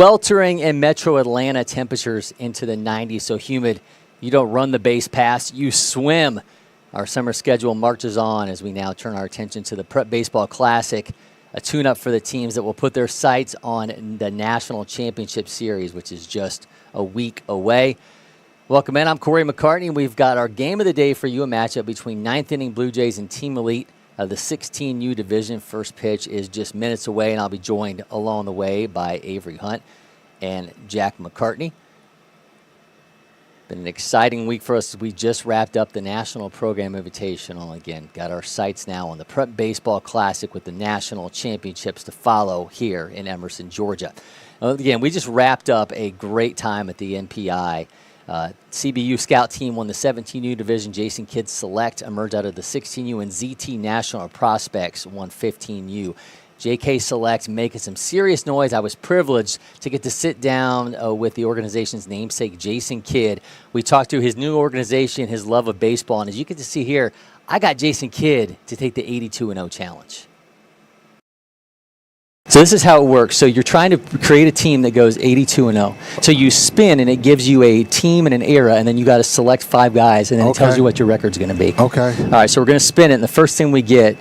sweltering in metro Atlanta, temperatures into the 90s, so humid. You don't run the base pass, you swim. Our summer schedule marches on as we now turn our attention to the Prep Baseball Classic, a tune-up for the teams that will put their sights on the National Championship Series, which is just a week away. Welcome in. I'm Cory McCartney. We've got our game of the day for you, a matchup between ninth-inning Blue Jays and Team Elite of the 16U division. First pitch is just minutes away, and I'll be joined along the way by Avery Hunt and Jack McCartney. Been an exciting week for us. We just wrapped up the National Program Invitational. Again, got our sights now on the Prep Baseball Classic with the National Championships to follow here in Emerson, Georgia. Again, we just wrapped up a great time at the NPI. CBU Scout Team won the 17U division. Jason Kidd Select emerged out of the 16U, and ZT National Prospects won 15U. JK Select making some serious noise. I was privileged to get to sit down with the organization's namesake, Jason Kidd. We talked through his new organization, his love of baseball, and as you get to see here, I got Jason Kidd to take the 82-0 challenge. So this is how it works. So you're trying to create a team that goes 82-0. So you spin, and it gives you a team and an era, and then you got to select 5 guys, and then it tells you what your record's going to be. Okay. All right, so we're going to spin it, and the first thing we get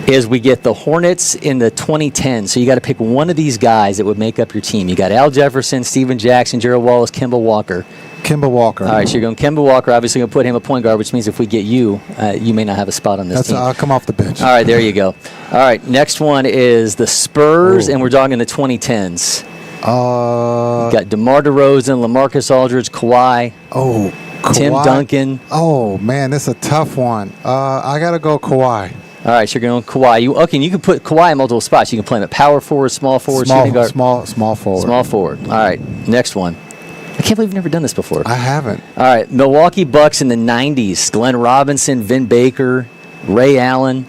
is we get the Hornets in the 2010s. So you got to pick one of these guys that would make up your team. You got Al Jefferson, Steven Jackson, Gerald Wallace, Kemba Walker. Kemba Walker. All right, so you're going Kemba Walker. Obviously, going to put him a point guard, which means if we get you, you may not have a spot on this team. I'll come off the bench. All right, there you go. All right, next one is the Spurs, and we're talking the 2010s. You got DeMar DeRozan, LaMarcus Aldridge, Kawhi. Kawhi. Tim Duncan. Oh, man, that's a tough one. I got to go Kawhi. All right, so you're going Kawhi. Okay, and you can put Kawhi in multiple spots. You can play him at power forward, small forward, shooting guard. Small forward. Small forward. All right, next one. I can't believe you've never done this before. I haven't. All right, Milwaukee Bucks in the 90s. Glenn Robinson, Vin Baker, Ray Allen.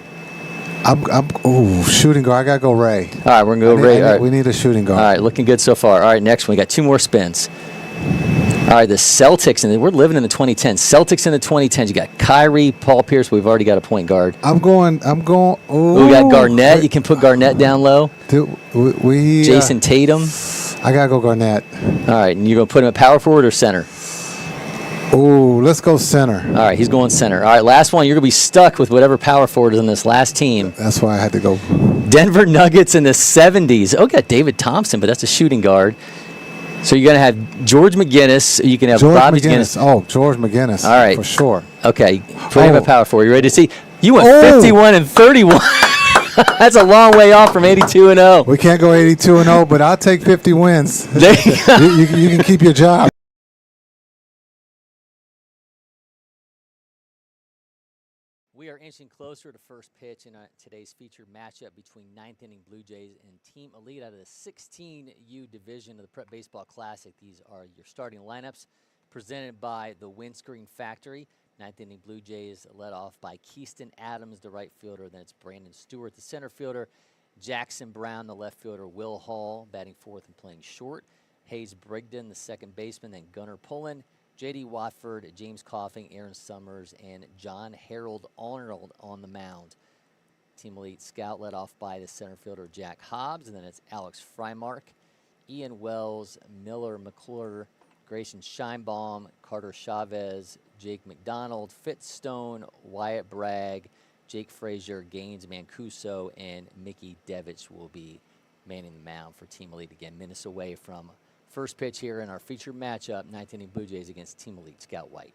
Shooting guard. I got to go Ray. All right, we're going to go Ray. All right. We need a shooting guard. All right, looking good so far. All right, next one. We got 2 more spins. All right, the Celtics, and we're living in the 2010s. Celtics in the 2010s. You got Kyrie, Paul Pierce. We've already got a point guard. I'm going. We got Garnett. You can put Garnett down low. Jason Tatum. I got to go Garnett. All right, and you're going to put him at power forward or center? Let's go center. All right, he's going center. All right, last one. You're going to be stuck with whatever power forward is on this last team. That's why I had to go. Denver Nuggets in the 70s. Got David Thompson, but that's a shooting guard. So you're going to have George McGinnis. You can have Bobby McGinnis. George McGinnis. All right. For sure. Okay. Put him at power forward. You ready to see? You went 51 and 31. That's a long way off from 82-0. We can't go 82-0, but I'll take 50 wins. There you go. You can keep your job. We are inching closer to first pitch in today's featured matchup between ninth-inning Blue Jays and Team Elite out of the 16U division of the Prep Baseball Classic. These are your starting lineups presented by the Windscreen Factory. Ninth-inning Blue Jays led off by Keyston Adams, the right fielder. Then it's Brandon Stewart, the center fielder. Jackson Brown, the left fielder. Will Hall batting fourth and playing short. Hayes Brigden, the second baseman. Then Gunnar Pullen, J.D. Watford, James Coughing, Aaron Summers, and John Harold Arnold on the mound. Team Elite Scout led off by the center fielder Jack Hobbs, and then it's Alex Freimark, Ian Wells, Miller McClure, Grayson Scheinbaum, Carter Chavez, Jake McDonald, Fitzstone, Wyatt Bragg, Jake Frazier, Gaines Mancuso, and Mickey Devich will be manning the mound for Team Elite. Again, minutes away from first pitch here in our featured matchup, 19th Blue Jays against Team Elite Scout White.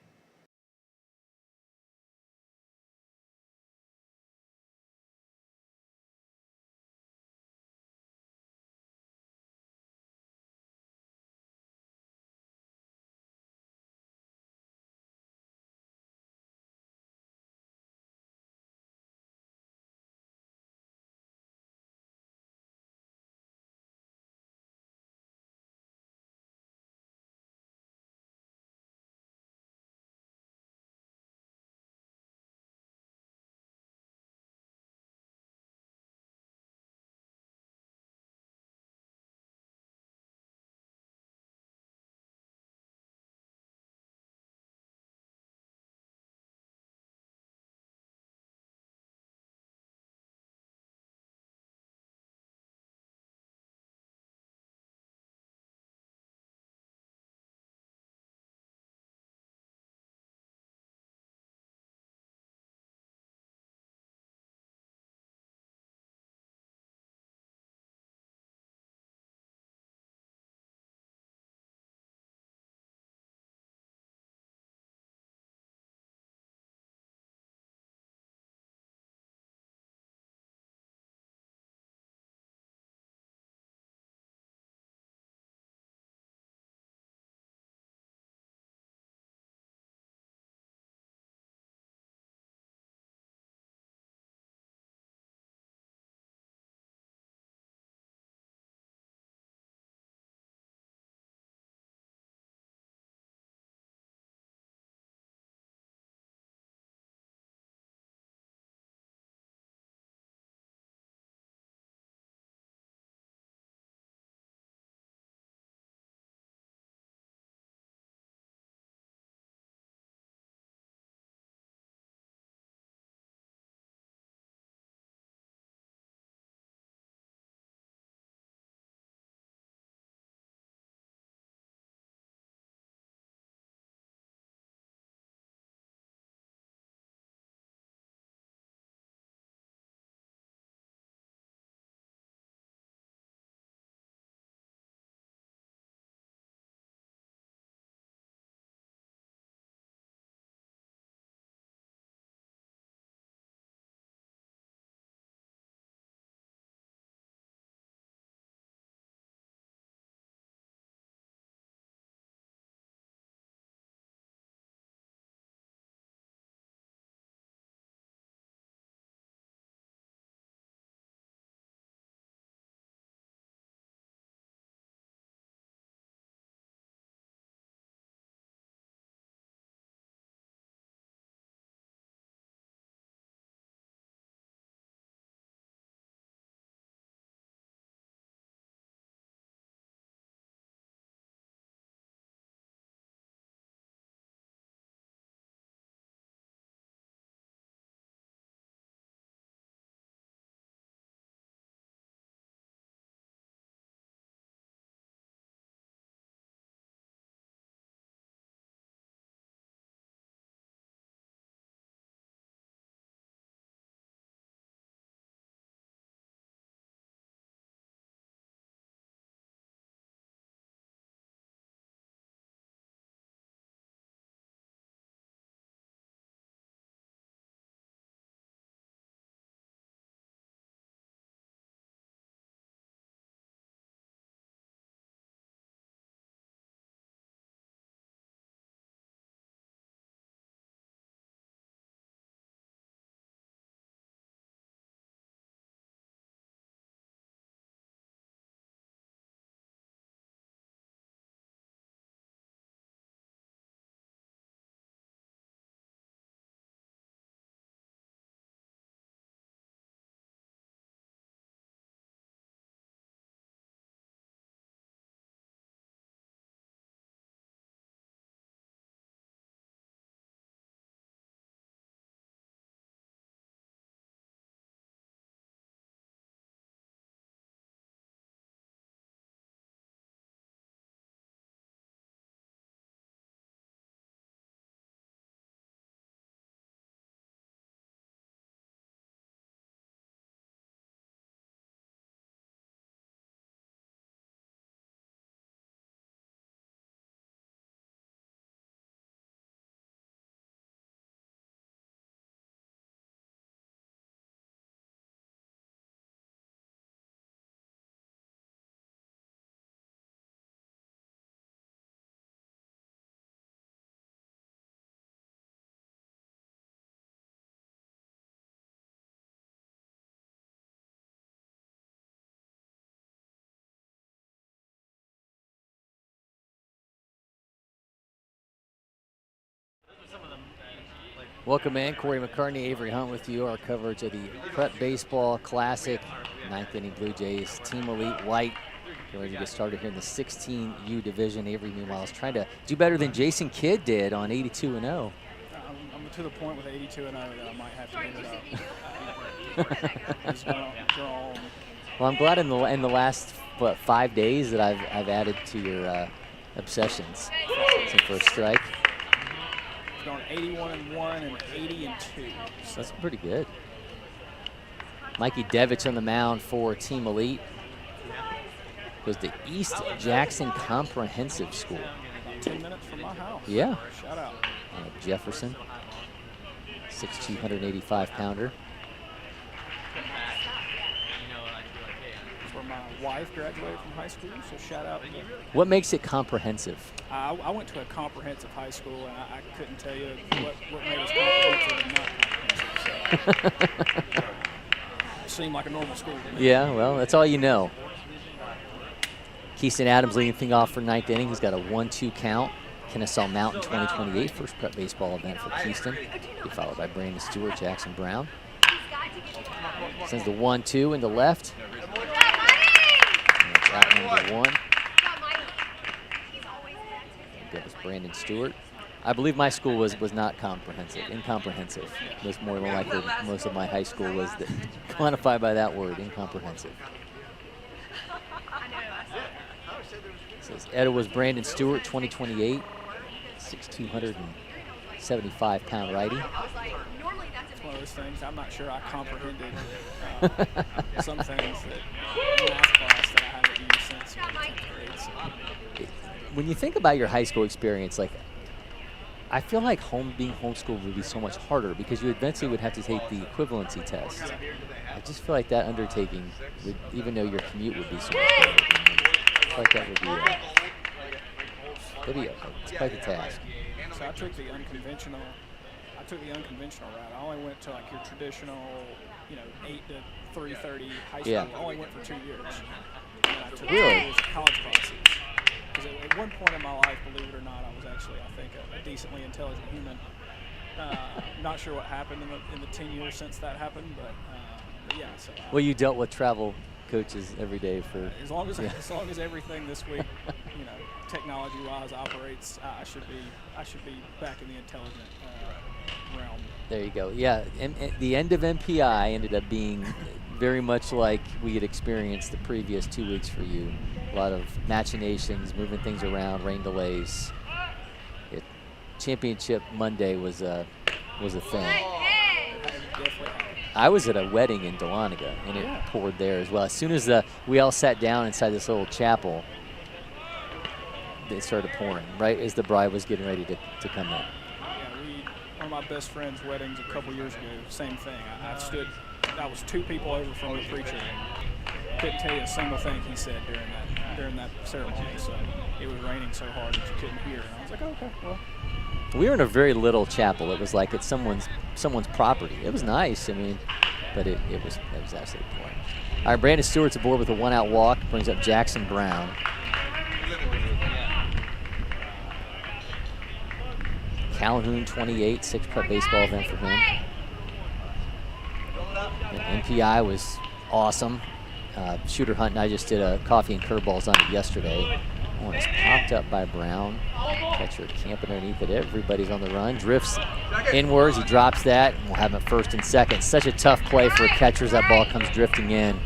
Welcome in, Cory McCartney, Avery Hunt with you. Our coverage of the Prep Baseball Classic, 9th inning Blue Jays, Team Elite White. Getting ready to get started here in the 16U division. Avery, meanwhile, is trying to do better than Jason Kidd did on 82-0. I'm to the point with 82-0 that I might have to give it up. Well, I'm glad in the last 5 days that I've added to your obsessions. So for a strike. Going 81-1 and 80-2. So that's pretty good. Mikey Devich on the mound for Team Elite. Goes to East Jackson Comprehensive School. About 10 minutes from my house. Yeah. Shout out. Jefferson, 6'2", 185-pounder. That's where my wife graduated from high school, so shout out. What makes it comprehensive? I went to a comprehensive high school, and I couldn't tell you what made us comprehensive and not comprehensive. So. It seemed like a normal school to me. Yeah, well, that's all you know. Keyston Adams leading thing off for 9th inning. He's got a 1-2 count. Kennesaw Mountain 2028, first prep baseball event for Keyston. Be followed by Brandon Stewart, Jackson Brown. Sends the 1-2 into left. That's out number 1. That was Brandon Stewart. I believe my school was not comprehensive, incomprehensive. Was more than likely most of my high school was quantified by that word, incomprehensive. Says Etta was Brandon Stewart, 2028, 6'2", 175-pound righty. It's one of those things. I'm not sure I comprehended some things that in math class that I haven't used since 10th grade. So. When you think about your high school experience, like, I feel like being homeschooled would be so much harder because you eventually would have to take the equivalency test. I just feel like that undertaking, even though your commute would be so much better, I feel like that would be it's quite the task. So I took the unconventional route. I only went to like your traditional, 8 to 3:30 high school. Yeah. I only went for 2 years. And I took Really? college classes. Because at one point in my life, believe it or not, I was actually, I think, a decently intelligent human. Not sure what happened in the 10 years since that happened, but yeah. So Well, you dealt with travel coaches every day for as long as everything this week, technology-wise operates, I should be back in the intelligent realm. There you go. Yeah, and the end of MPI ended up being very much like we had experienced the previous 2 weeks for you. A lot of machinations, moving things around, rain delays. Championship Monday was a thing. I was at a wedding in Dahlonega, and it poured there as well. As soon as we all sat down inside this little chapel, it started pouring, right as the bride was getting ready to come in. Yeah, one of my best friend's weddings a couple years ago, same thing. I was 2 people over from the preacher, and couldn't tell you a single thing he said during that ceremony. So it was raining so hard that you couldn't hear. And I was like, oh, okay, well. We were in a very little chapel. It was like it's someone's property. It was nice, but it was absolutely pouring. All right, Brandon Stewart's aboard with a 1-out walk, brings up Jackson Brown. Calhoun 28, 6 prep baseball event for him. The MPI was awesome. Shooter Hunt and I just did a coffee and curveballs on it yesterday. One is popped up by Brown. Catcher camping underneath it. Everybody's on the run. Drifts inwards. He drops that, and we'll have him at first and second. Such a tough play for a catcher as that ball comes drifting in.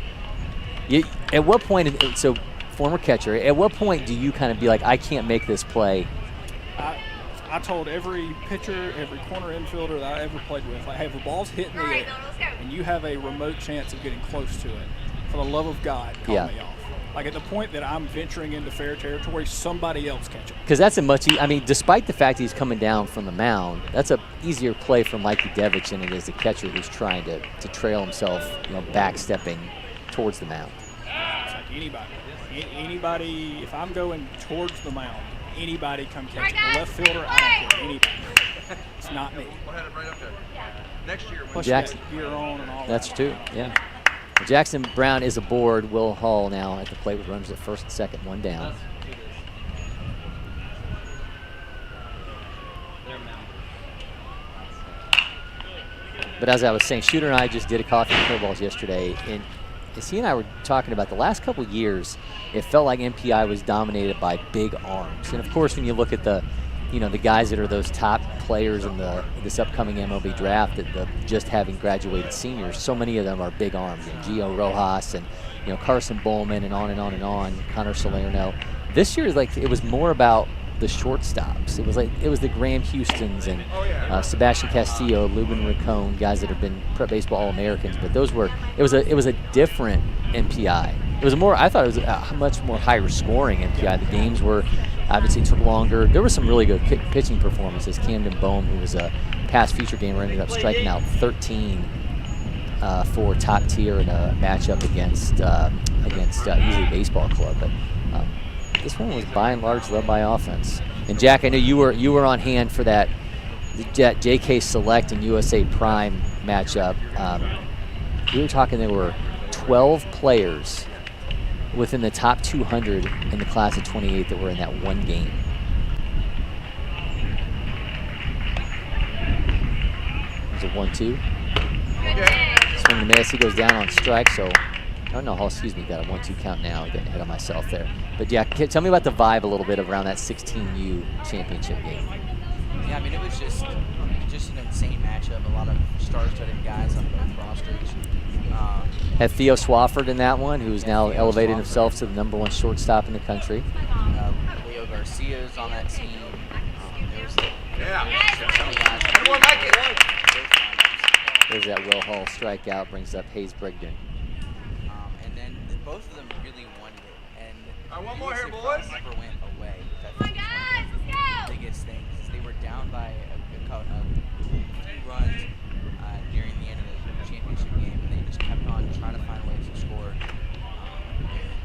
At what point, so former catcher, at what point do you kind of be like, I can't make this play? I told every pitcher, every corner infielder that I ever played with, like, hey, if the ball's hitting the air and you have a remote chance of getting close to it, for the love of God, call me off. Like, at the point that I'm venturing into fair territory, somebody else catch it. Because that's despite the fact he's coming down from the mound, that's a easier play for Mikey Devich than it is the catcher who's trying to trail himself, backstepping towards the mound. It's like anybody, if I'm going towards the mound, anybody come catch it. The left fielder, I don't care, anybody. It's not me. Plus Jackson, gear on and all that's that. true, yeah. Jackson Brown is aboard. Will Hall now at the plate with runners at first and second, 1 down. But as I was saying, Shooter and I just did a coffee and curveballs yesterday, and as he and I were talking about the last couple years, it felt like MPI was dominated by big arms. And of course, when you look at the guys that are those top players in this upcoming MLB draft, that just having graduated seniors, so many of them are big arms. Gio Rojas and Carson Bowman and on and on and on. Connor Salerno. This year, it was more about the shortstops. It was the Graham Houstons and Sebastian Castillo, Lubin Racone, guys that have been prep baseball All-Americans. But it was a different MPI. I thought it was a much more higher scoring MPI. The games were obviously took longer. There were some really good pitching performances. Camden Bohm, who was a past feature gamer, ended up striking out 13 for top tier in a matchup against Easily Baseball Club. But this one was by and large led by offense. And Jack, I know you were on hand for that JK Select and USA Prime matchup. We were talking there were 12 players within the top 200 in the class of 28 that were in that one game. It was a 1-2. Swing and miss. He goes down on strike, so oh no, excuse me, got a 1-2 count now. Getting ahead of myself there. But yeah, tell me about the vibe a little bit around that 16U championship game. Yeah, I mean, it was just an insane matchup. A lot of star-studded guys on both rosters. Had Theo Swafford in that one, who's now elevated himself to the #1 shortstop in the country. Leo Garcia's on that team. There's that Will Hall strikeout, brings up Hayes Brigden. And then both of them really wanted it. And one more here, boys. Never went away. I think the biggest thing is they were down by a few runs during the end of the championship game, and they just kept on trying to find ways to score.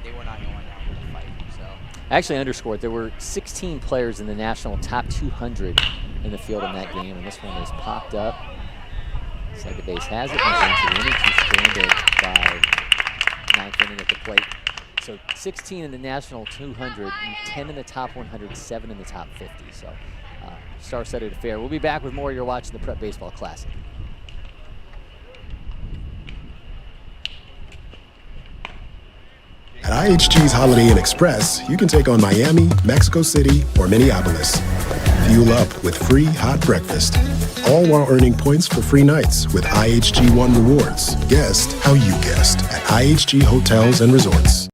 They were not going down with the fight. So I actually underscored there were 16 players in the national top 200 in the field in that game, and this one is popped up. Second base has it, and into the inning. He's stranded by 9th inning at the plate. So 16 in the national 200, and 10 in the top 100, 7 in the top 50. So star-studded affair. We'll be back with more. You're watching the Prep Baseball Classic. At IHG's Holiday Inn Express, you can take on Miami, Mexico City, or Minneapolis. Fuel up with free hot breakfast, all while earning points for free nights with IHG One Rewards. Guest how you guessed at IHG Hotels and Resorts.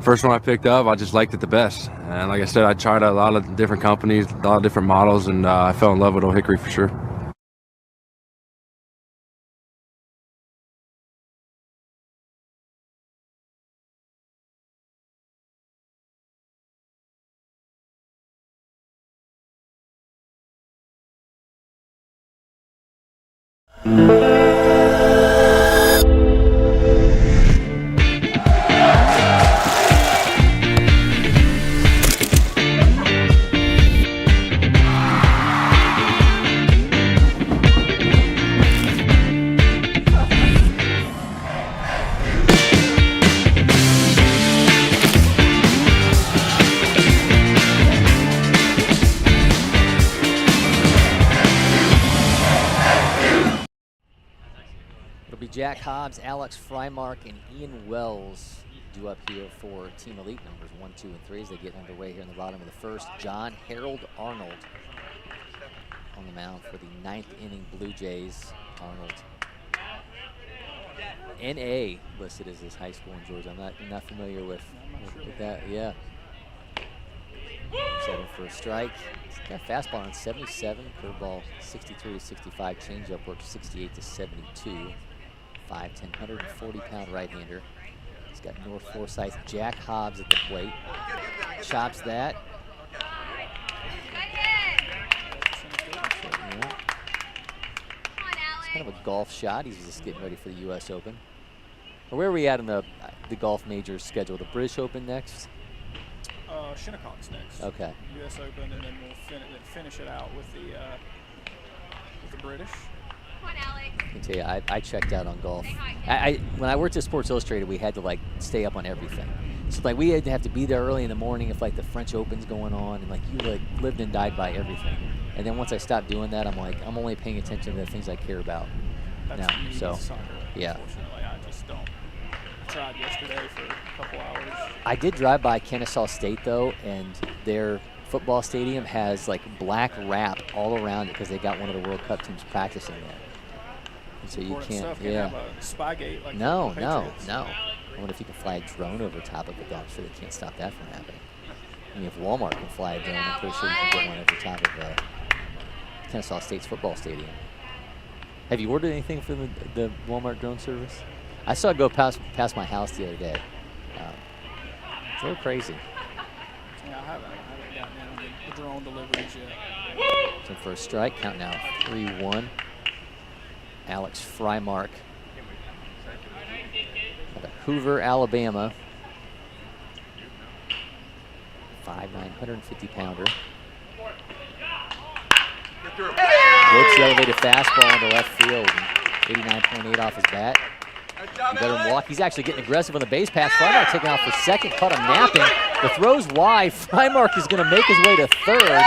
First one I picked up, I just liked it the best. And like I said, I tried a lot of different companies, a lot of different models, and I fell in love with Old Hickory for sure. Jack Hobbs, Alex Frymark, and Ian Wells due up here for Team Elite numbers 1, 2, and 3 as they get underway here in the bottom of the first. John Harold Arnold on the mound for the 9th inning Blue Jays. Arnold, NA listed as his high school in Georgia. I'm not familiar with that. Yeah. 7 for a strike. He's got a fastball on 77, curveball 63 to 65, changeup work 68 to 72. 5'10", 140-pound right-hander. He's got North Forsyth Jack Hobbs at the plate. Chops that. kind of a golf shot. He's just getting ready for the U.S. Open. Or where are we at in the golf majors schedule? The British Open next? Shinnecock's next. Okay. U.S. Open, and then we'll finish it out with the British. I can tell you, I checked out on golf. When I worked at Sports Illustrated, we had to like stay up on everything. So like we had to have to be there early in the morning if like the French Open's going on, and like you like lived and died by everything. And then once I stopped doing that, I'm like, I'm only paying attention to the things I care about now. So yeah. Unfortunately, I just don't. I tried yesterday for a couple hours. I did drive by Kennesaw State though, and their football stadium has like black wrap all around it because they got one of the World Cup teams practicing there. And so you can't, stuff. Can't have a Spygate like no. the Patriots. I wonder if you can fly a drone over top of it, though. I'm sure they can't stop that from happening. I mean, if Walmart can fly a drone, I'm pretty sure you can get one over top of Kennesaw State's football stadium. Have you ordered anything from the Walmart drone service? I saw it go past my house the other day. It's a little crazy. Yeah, I haven't gotten down the drone deliveries yet. So for a strike, count now 3-1. Alex Frymark out of Hoover, Alabama. 5'9", 150-pounder. Works the elevated fastball into left field. 89.8 off his bat. You better him walk. He's actually getting aggressive on the base pass. Frymark taking off for second. Caught him napping. The throw's wide. Frymark is going to make his way to third.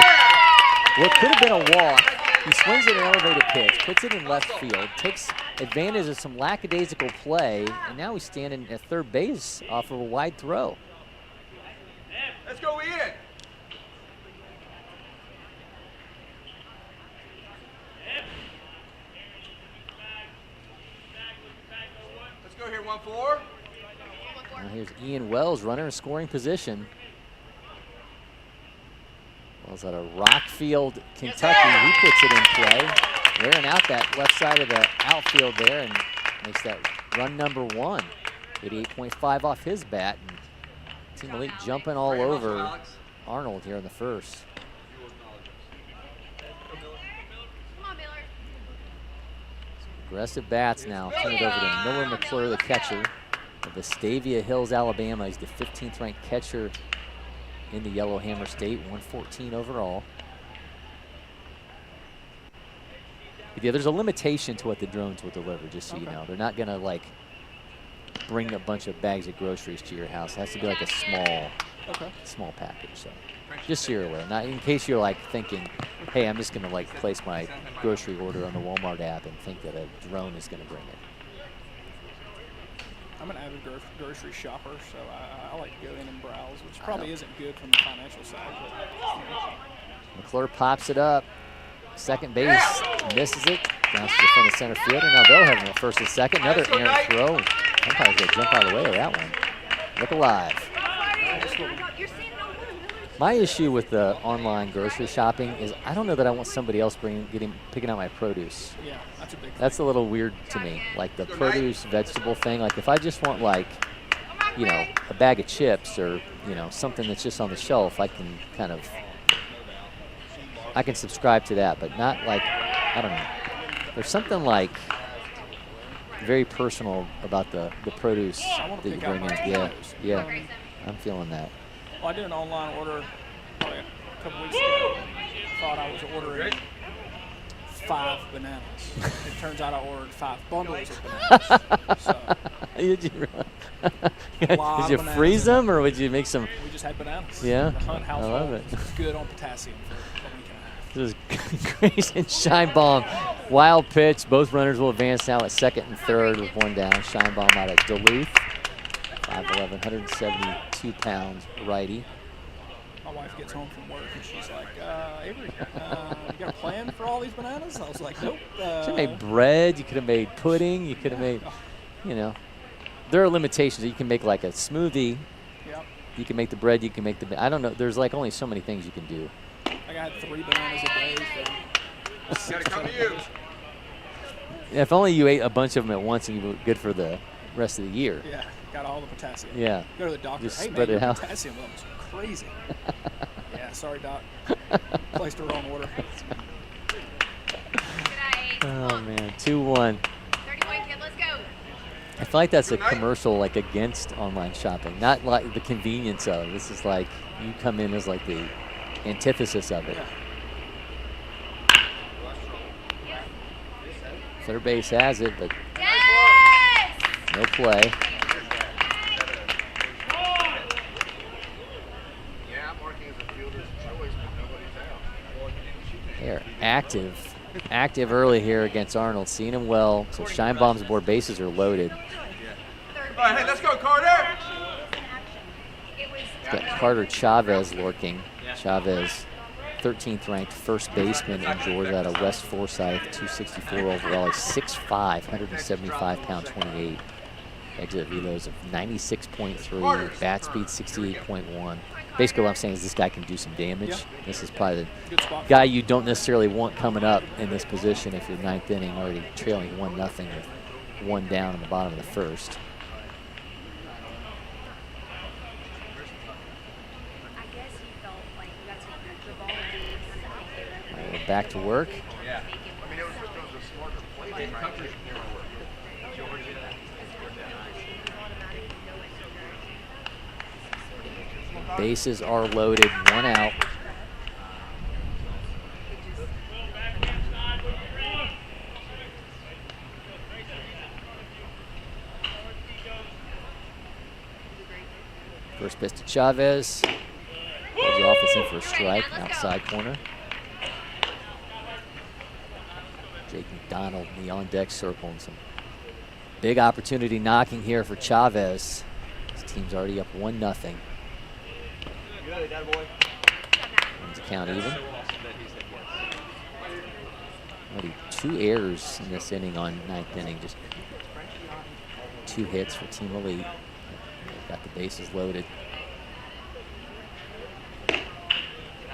What could have been a walk. He swings at an elevated pitch, puts it in left field, takes advantage of some lackadaisical play, and now he's standing at third base off of a wide throw. Let's go in. Let's go here, 1-4. Now here's Ian Wells, runner in scoring position. Wells out of Rockfield, Kentucky. He puts it in play, wearing out that left side of the outfield there and makes that run number 1. 88.5 off his bat. And Team Elite jumping all over Arnold here in the first. Aggressive bats now. Turn it over to Miller McClure, the catcher of Vestavia Hills, Alabama. He's the 15th ranked catcher in the Yellowhammer State, 114 overall. But yeah, there's a limitation to what the drones will deliver, just so you know. They're not gonna like bring a bunch of bags of groceries to your house. It has to be like a small package. So just so you're aware. Not in case you're like thinking, hey, I'm just gonna like place my grocery order on the Walmart app and think that a drone is gonna bring it. I'm an avid grocery shopper, so I like to go in and browse, which probably isn't good from the financial side. But, McClure pops it up. Second base, misses it. Bounces it from the center fielder. Now they'll have him at first and second. Another errant throw. Umpire's going to jump out of the way of that one. Look alive. My issue with the online grocery shopping is I don't know that I want somebody else picking out my produce. Yeah, that's a big thing. That's a little weird to me. Like the produce vegetable thing. Like if I just want like, you know, a bag of chips or, you know, something that's just on the shelf, I can kind of, I can subscribe to that, but not like, I don't know. There's something like very personal about the produce that you bring in. Yeah, I'm feeling that. Well, I did an online order probably a couple weeks ago. Thought I was ordering 5 bananas. It turns out I ordered 5 bundles of bananas. So, did you really? Did you freeze them or would you make some? We just had bananas. Yeah, the Hunt household. I love it. It's good on potassium for a week and a half. This is crazy. Scheinbaum, wild pitch. Both runners will advance now at second and third with one down. Scheinbaum out of Duluth. 5'11", 172 pounds, righty. My wife gets home from work and she's like, Avery, you got a plan for all these bananas? I was like, nope. You could have made bread. You could have made pudding. You could have made, you know. There are limitations. You can make like a smoothie. Yep. You can make the bread. You can make the, I don't know. There's like only so many things you can do. I got 3 bananas a day. Got to come to you. If only you ate a bunch of them at once and you were good for the rest of the year. Yeah, got all the potassium. Yeah. Go to the doctor. Just hey, spread man, it your out. potassium levels are crazy. Yeah, sorry, doc. Placed the wrong order. Oh, man, 2-1. 30 kid, let's go. I feel like that's a commercial like against online shopping, not like the convenience of it. This is like you come in as like the antithesis of it. Third base has it, but no play. They're active early here against Arnold, seeing him well. So Scheinbaum's board, bases are loaded. All right, hey, let's go, Carter. He's got Carter Chavez lurking. Chavez, 13th ranked first baseman in Georgia out of West Forsyth, 264 overall. He's 6'5", 175 pound, 28. Exit velos of 96.3, bat speed 68.1. Basically what I'm saying is this guy can do some damage. Yeah. This is probably the guy you don't necessarily want coming up in this position if you're ninth inning already trailing 1-0 with 1 down in the bottom of the first. We're back to work. Yeah. I mean, it was a smarter play. Bases are loaded, 1 out. First pitch to Chavez. Goes off, it's in for a strike, outside corner. Jake McDonald in the on-deck circle, and some big opportunity knocking here for Chavez. His team's already up 1-0. Runs the count even. Already 2 errors in this inning on 9th inning. Just 2 hits for Team Elite. They've got the bases loaded.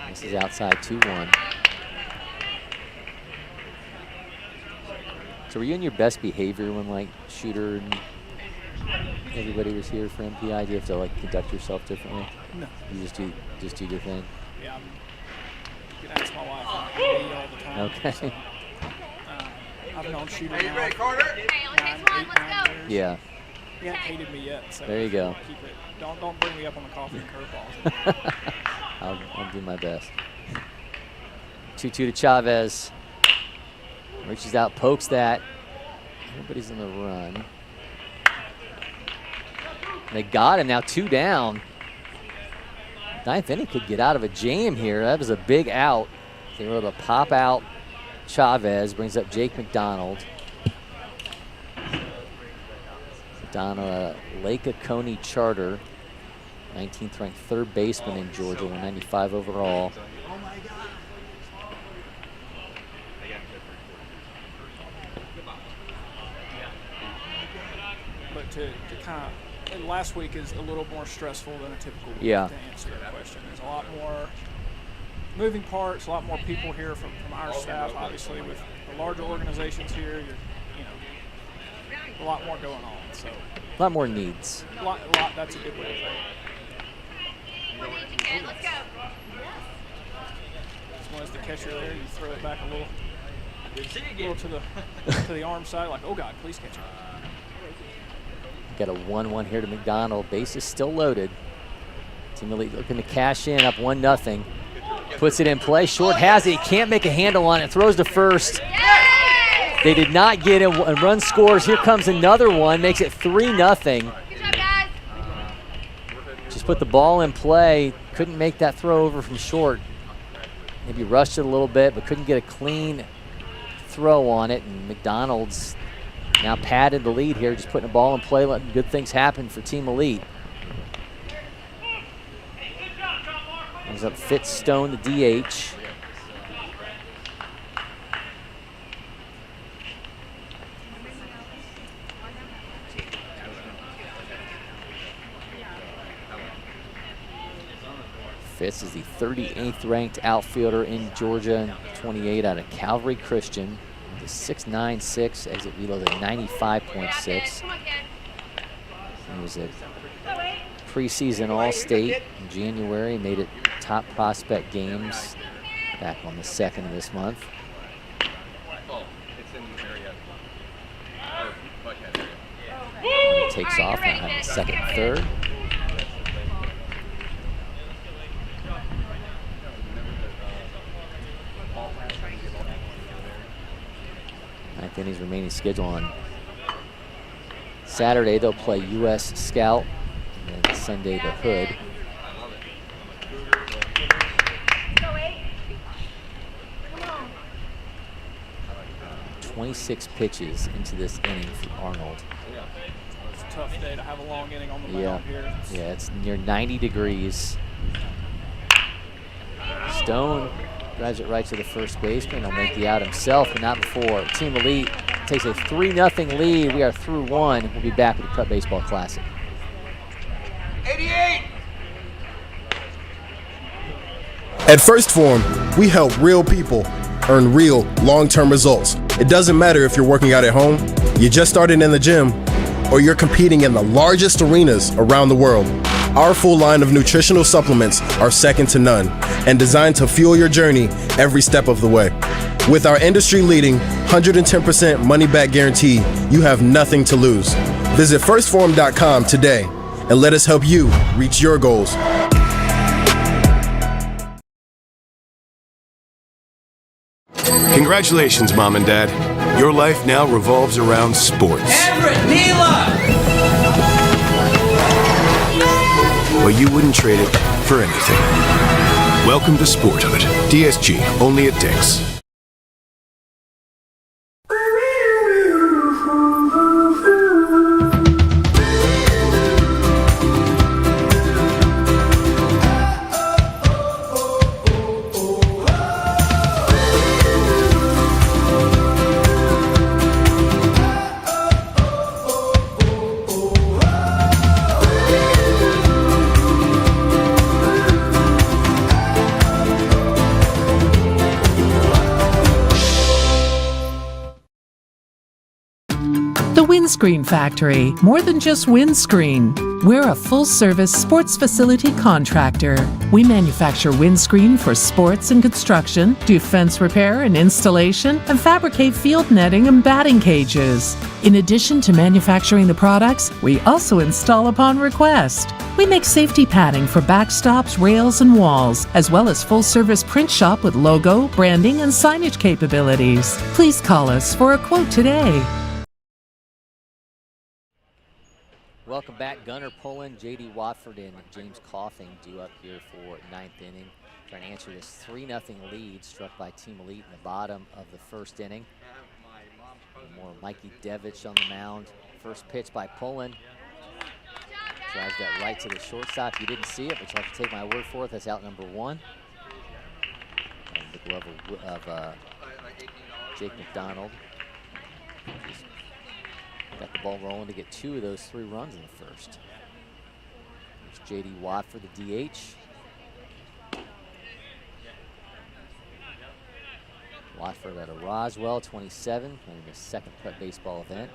This is outside 2-1. So were you in your best behavior when like Shooter and everybody was here for MPI? Do you have to like conduct yourself differently? No. You just do your thing? Yeah, you can ask my wife. I eat all the time. Okay. So, I've known Shooter Hey, you now ready, Carter? Hey, only takes one, let's go. Yeah. He hasn't hated me yet. So There you go. Keep it. Don't bring me up on the coffee and curveballs. I'll do my best. 2-2 to Chavez. Reaches out, pokes that. Nobody's in the run. They got him now, 2 down. 9th inning could get out of a jam here. That was a big out. They were able to pop out Chavez, brings up Jake McDonald. McDonald, Lake Oconee charter, 19th ranked third baseman in Georgia, 195 overall. But to kind of, last week is a little more stressful than a typical week Yeah. to answer that question. There's a lot more moving parts, a lot more people here from our staff. Obviously, with the larger organizations here, a lot more going on. So A lot more needs. a lot. That's a good way to say it. Let's go. As long as the catcher there, you throw it back a little to the arm side, like, oh God, please catch it. Got a 1-1 here to McDonald. Base is still loaded. Team Elite looking to cash in, up 1-0. Puts it in play. Short has it. He can't make a handle on it. Throws to first. They did not get it. A run scores. Here comes another one. Makes it 3-0. Good job, guys. Just put the ball in play. Couldn't make that throw over from short. Maybe rushed it a little bit, but couldn't get a clean throw on it. And McDonald's now padded the lead here, just putting the ball in play, letting good things happen for Team Elite. Brings up Fitzstone, the DH. Fitz is the 38th ranked outfielder in Georgia, 28 out of Calvary Christian. The 6.96, exit velo at 95.6. He was a preseason All-State in January, made it top prospect games back on the 2nd of this month. He takes off. Now having second and third. Ninth inning's remaining schedule on Saturday. They'll play U.S. Scout, and then Sunday the Hood. 26 pitches into this inning for Arnold. It's a tough day to have a long inning on the mound here. Yeah, it's near 90 degrees. Stone drives it right to the first baseman. He'll make the out himself, but not before. Team Elite takes a 3-0 lead. We are through one. We'll be back with the Prep Baseball Classic. 88! At First Form, we help real people earn real long-term results. It doesn't matter if you're working out at home, you just started in the gym, or you're competing in the largest arenas around the world. Our full line of nutritional supplements are second to none and designed to fuel your journey every step of the way. With our industry-leading 110% money-back guarantee, you have nothing to lose. Visit firstform.com today and let us help you reach your goals. Congratulations, Mom and Dad. Your life now revolves around sports. Everett, Neela! But you wouldn't trade it for anything. Welcome to Sporthood. DSG, only at Dick's. Windscreen Factory, more than just windscreen. We're a full-service sports facility contractor. We manufacture windscreen for sports and construction, do fence repair and installation, and fabricate field netting and batting cages. In addition to manufacturing the products, we also install upon request. We make safety padding for backstops, rails, and walls, as well as full-service print shop with logo, branding, and signage capabilities. Please call us for a quote today. Welcome back. Gunnar Pullen, J.D. Watford, and James Coughing due up here for ninth inning. Trying to answer this 3-0 lead struck by Team Elite in the bottom of the first inning. More Mikey Devich on the mound. First pitch by Pullen. Drives that right to the shortstop. You didn't see it, but you have to take my word for it. That's out number one. And the glove of Jake McDonald. Just got the ball rolling to get 2 of those 3 runs in the first. There's J.D. Watford, the DH. Watford at a Roswell, 27, playing the second prep baseball event.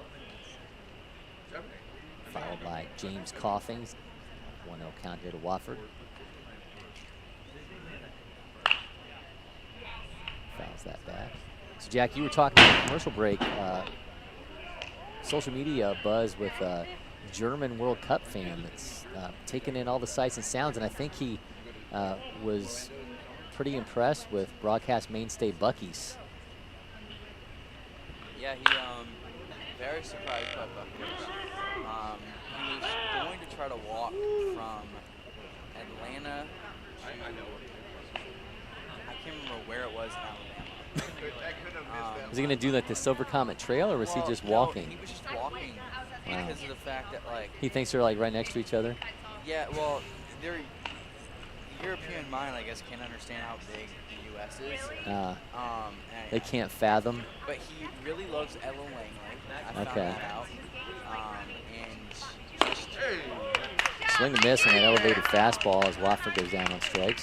Followed by James Coughing, 1-0 count here to Watford. Fouls that back. So Jack, you were talking about the commercial break. Social media buzz with a German World Cup fan that's taking in all the sights and sounds, and I think he was pretty impressed with broadcast mainstay Buc-ee's. Yeah, he very surprised by Buc-ee's. He was going to try to walk from Atlanta. I can't remember where it was in Alabama. Was he going to do like the Silver Comet Trail, or was he just walking? No, he was just walking because of the fact that, like, he thinks they're like right next to each other. Yeah, well, the European mind, I guess, can't understand how big the U.S. is. They can't fathom. But he really loves Ellen Langley. I found that out. And just swing and miss on that elevated fastball as Watford goes down on strikes.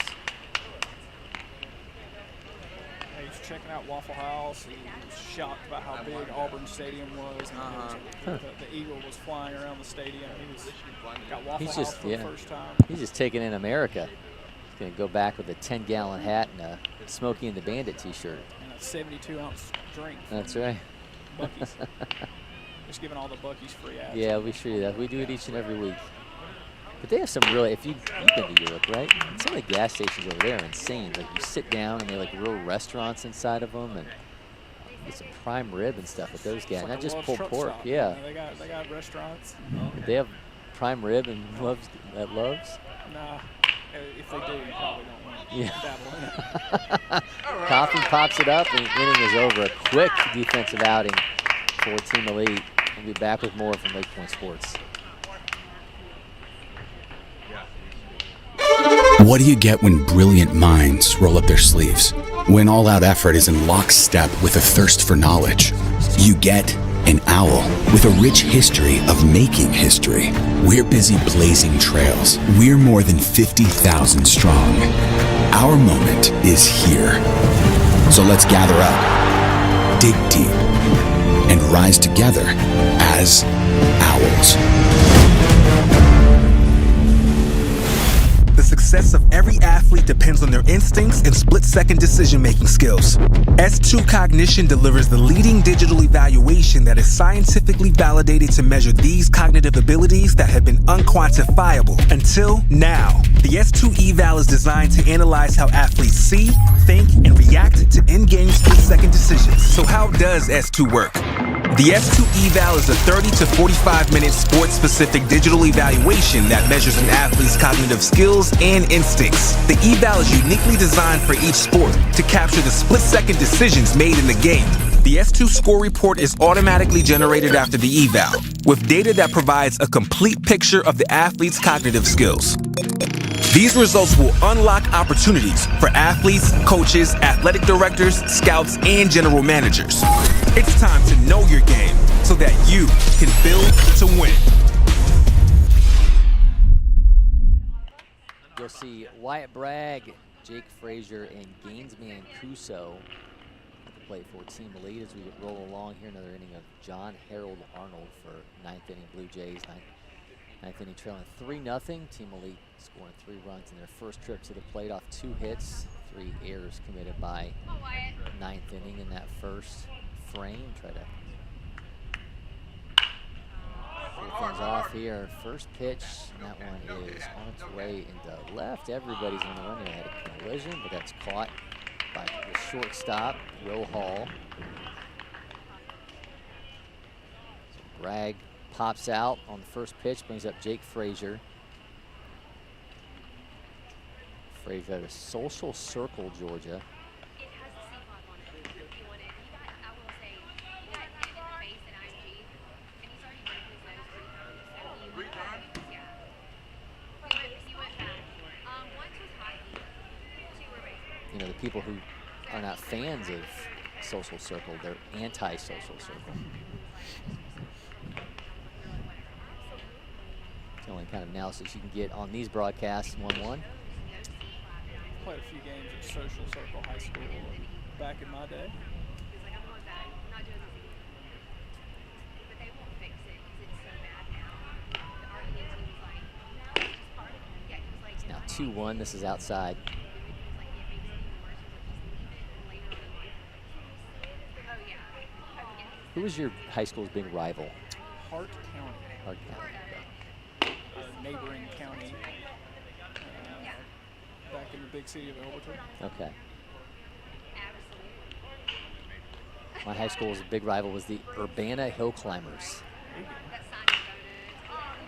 Checking out Waffle House. He was shocked about how big Auburn Stadium was. And the Eagle was flying around the stadium. He got Waffle House for the first time. He's just taking in America. He's going to go back with a 10-gallon hat and a Smokey and the Bandit t-shirt. And a 72-ounce drink. That's right. Buc-ee's. Just giving all the Buc-ee's free ads. Yeah, we sure do that. We do it each and every week. But they have some really, if you've been to Europe, right? Some of the gas stations over there are insane. Like you sit down and they like real restaurants inside of them, and get some prime rib and stuff with those gas. Like Not a just Love's pulled truck pork. stop. Yeah. They got restaurants. They have prime rib and Love's at Love's. Nah, if they do, you probably don't want to Yeah. dabble in it. Coffin pops it up, and the inning is over. A quick defensive outing for Team Elite. We'll be back with more from LakePoint Sports. What do you get when brilliant minds roll up their sleeves? When all-out effort is in lockstep with a thirst for knowledge? You get an owl with a rich history of making history. We're busy blazing trails. We're more than 50,000 strong. Our moment is here. So let's gather up, dig deep, and rise together as owls. The success of every athlete depends on their instincts and split-second decision-making skills. S2 Cognition delivers the leading digital evaluation that is scientifically validated to measure these cognitive abilities that have been unquantifiable until now. The S2 eval is designed to analyze how athletes see, think, and react to in-game split-second decisions. So how does S2 work? The S2 eval is a 30 to 45-minute sports-specific digital evaluation that measures an athlete's cognitive skills and instincts. The eval is uniquely designed for each sport to capture the split-second decisions made in the game. The S2 score report is automatically generated after the eval, with data that provides a complete picture of the athlete's cognitive skills. These results will unlock opportunities for athletes, coaches, athletic directors, scouts, and general managers. It's time to know your game so that you can build to win. You'll see Wyatt Bragg, Jake Frazier, and Gainsman Kuso at the plate for Team Elite as we roll along here. Another inning of John Harold Arnold for ninth inning Blue Jays. Ninth inning trailing 3-0. Team Elite scoring 3 runs in their first trip to the plate off 2 hits. 3 errors committed by ninth inning in that first frame. Try to pull things off here. First pitch, and that one is on its way into left. Everybody's on the run. They had a collision, but that's caught by the shortstop, Will Hall. So Bragg pops out on the first pitch, brings up Jake Frazier. Frazier out of Social Circle, Georgia. You know, the people who are not fans of Social Circle, they're anti-Social Circle. It's the only kind of analysis you can get on these broadcasts. 1-1. Played a few games at Social Circle High School back in my day. It's now 2-1. This is outside. Who was your high school's big rival? Hart County. Hart County. A neighboring county back in the big city of Elberton. Okay. My high school's big rival was the Urbana Hill Climbers.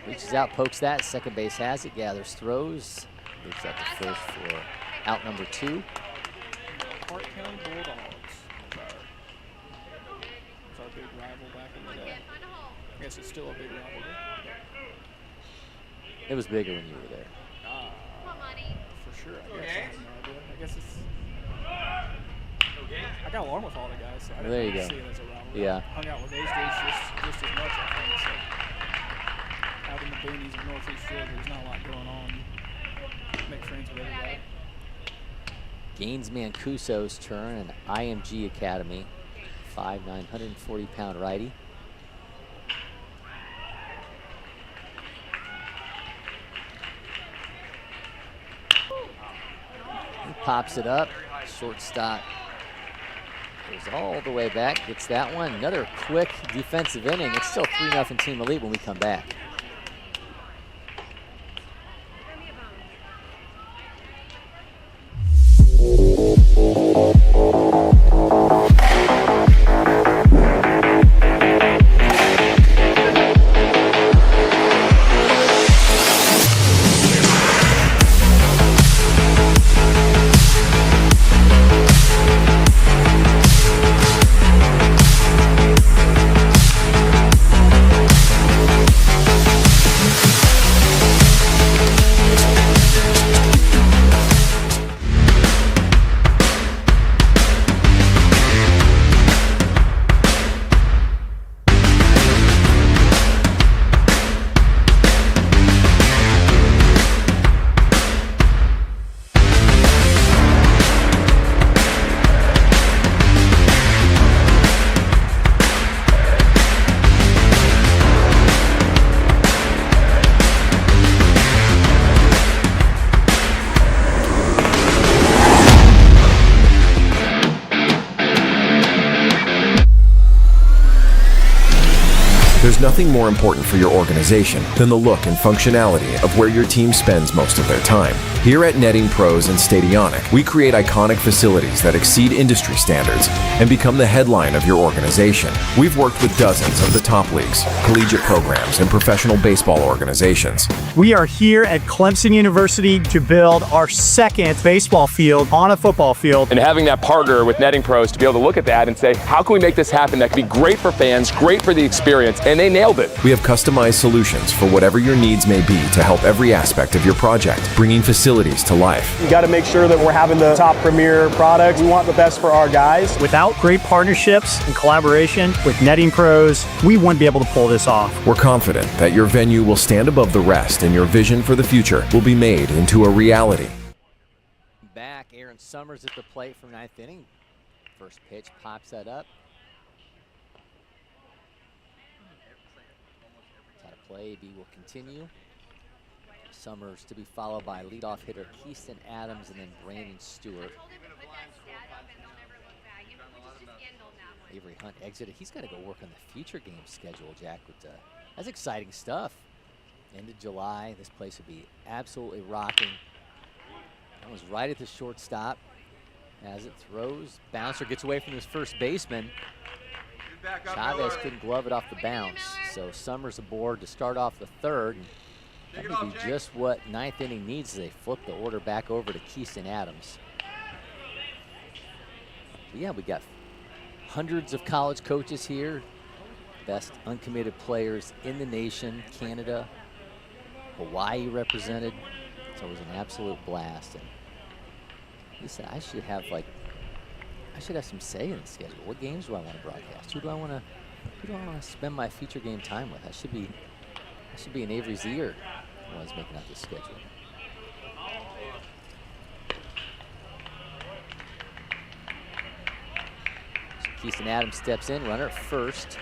Reaches out, pokes that. Second base has it. Gathers, throws. Moves out to first for out number 2. Hart County Bulldogs. Our big rival back in the day. I guess it's still a big rivalry. It was bigger when you were there. For sure, I guess. I have no idea. I guess it's. I got along with all the guys, so I There you didn't go. see it as a rivalry. Yeah. I hung out with those dudes just as much, I think. So out in the boonies of Northeast Georgia, there's not a lot going on. Make friends with everybody. Gainsman Kuso's turn, an IMG Academy. 5'9", 140-pound righty. He pops it up. Shortstop Goes all the way back, gets that one. Another quick defensive inning. It's still 3-0 Team Elite when we come back. There's nothing more important for your organization than the look and functionality of where your team spends most of their time. Here at Netting Pros and Stadionic, we create iconic facilities that exceed industry standards and become the headline of your organization. We've worked with dozens of the top leagues, collegiate programs, and professional baseball organizations. We are here at Clemson University to build our second baseball field on a football field. And having that partner with Netting Pros to be able to look at that and say, how can we make this happen that can be great for fans, great for the experience, and they nailed it. We have customized solutions for whatever your needs may be to help every aspect of your project, bringing facilities to life. We got to make sure that we're having the top premier products. We want the best for our guys. Without great partnerships and collaboration with Netting Pros, we wouldn't be able to pull this off. We're confident that your venue will stand above the rest and your vision for the future will be made into a reality. Back, Aaron Summers at the plate from 9th inning. First pitch pops that up. Play B will continue. Summers to be followed by leadoff hitter Keyston Adams and then Brandon Stewart. Avery Hunt exited. He's got to go work on the future game schedule, Jack. That's exciting stuff. End of July, this place will be absolutely rocking. That was right at the shortstop. As it throws, bouncer gets away from his first baseman. Chavez couldn't glove it off the bounce, so Summers aboard to start off the third. That would be just what 9th inning needs as they flip the order back over to Keyston Adams. But yeah, we got hundreds of college coaches here, best uncommitted players in the nation, Canada, Hawaii represented. It's always an absolute blast. And he said, I should have some say in the schedule. What games do I want to broadcast? Who do I want to spend my future game time with? I should be in Avery's ear when I was making out this schedule. So Keyston Adams steps in, runner at first.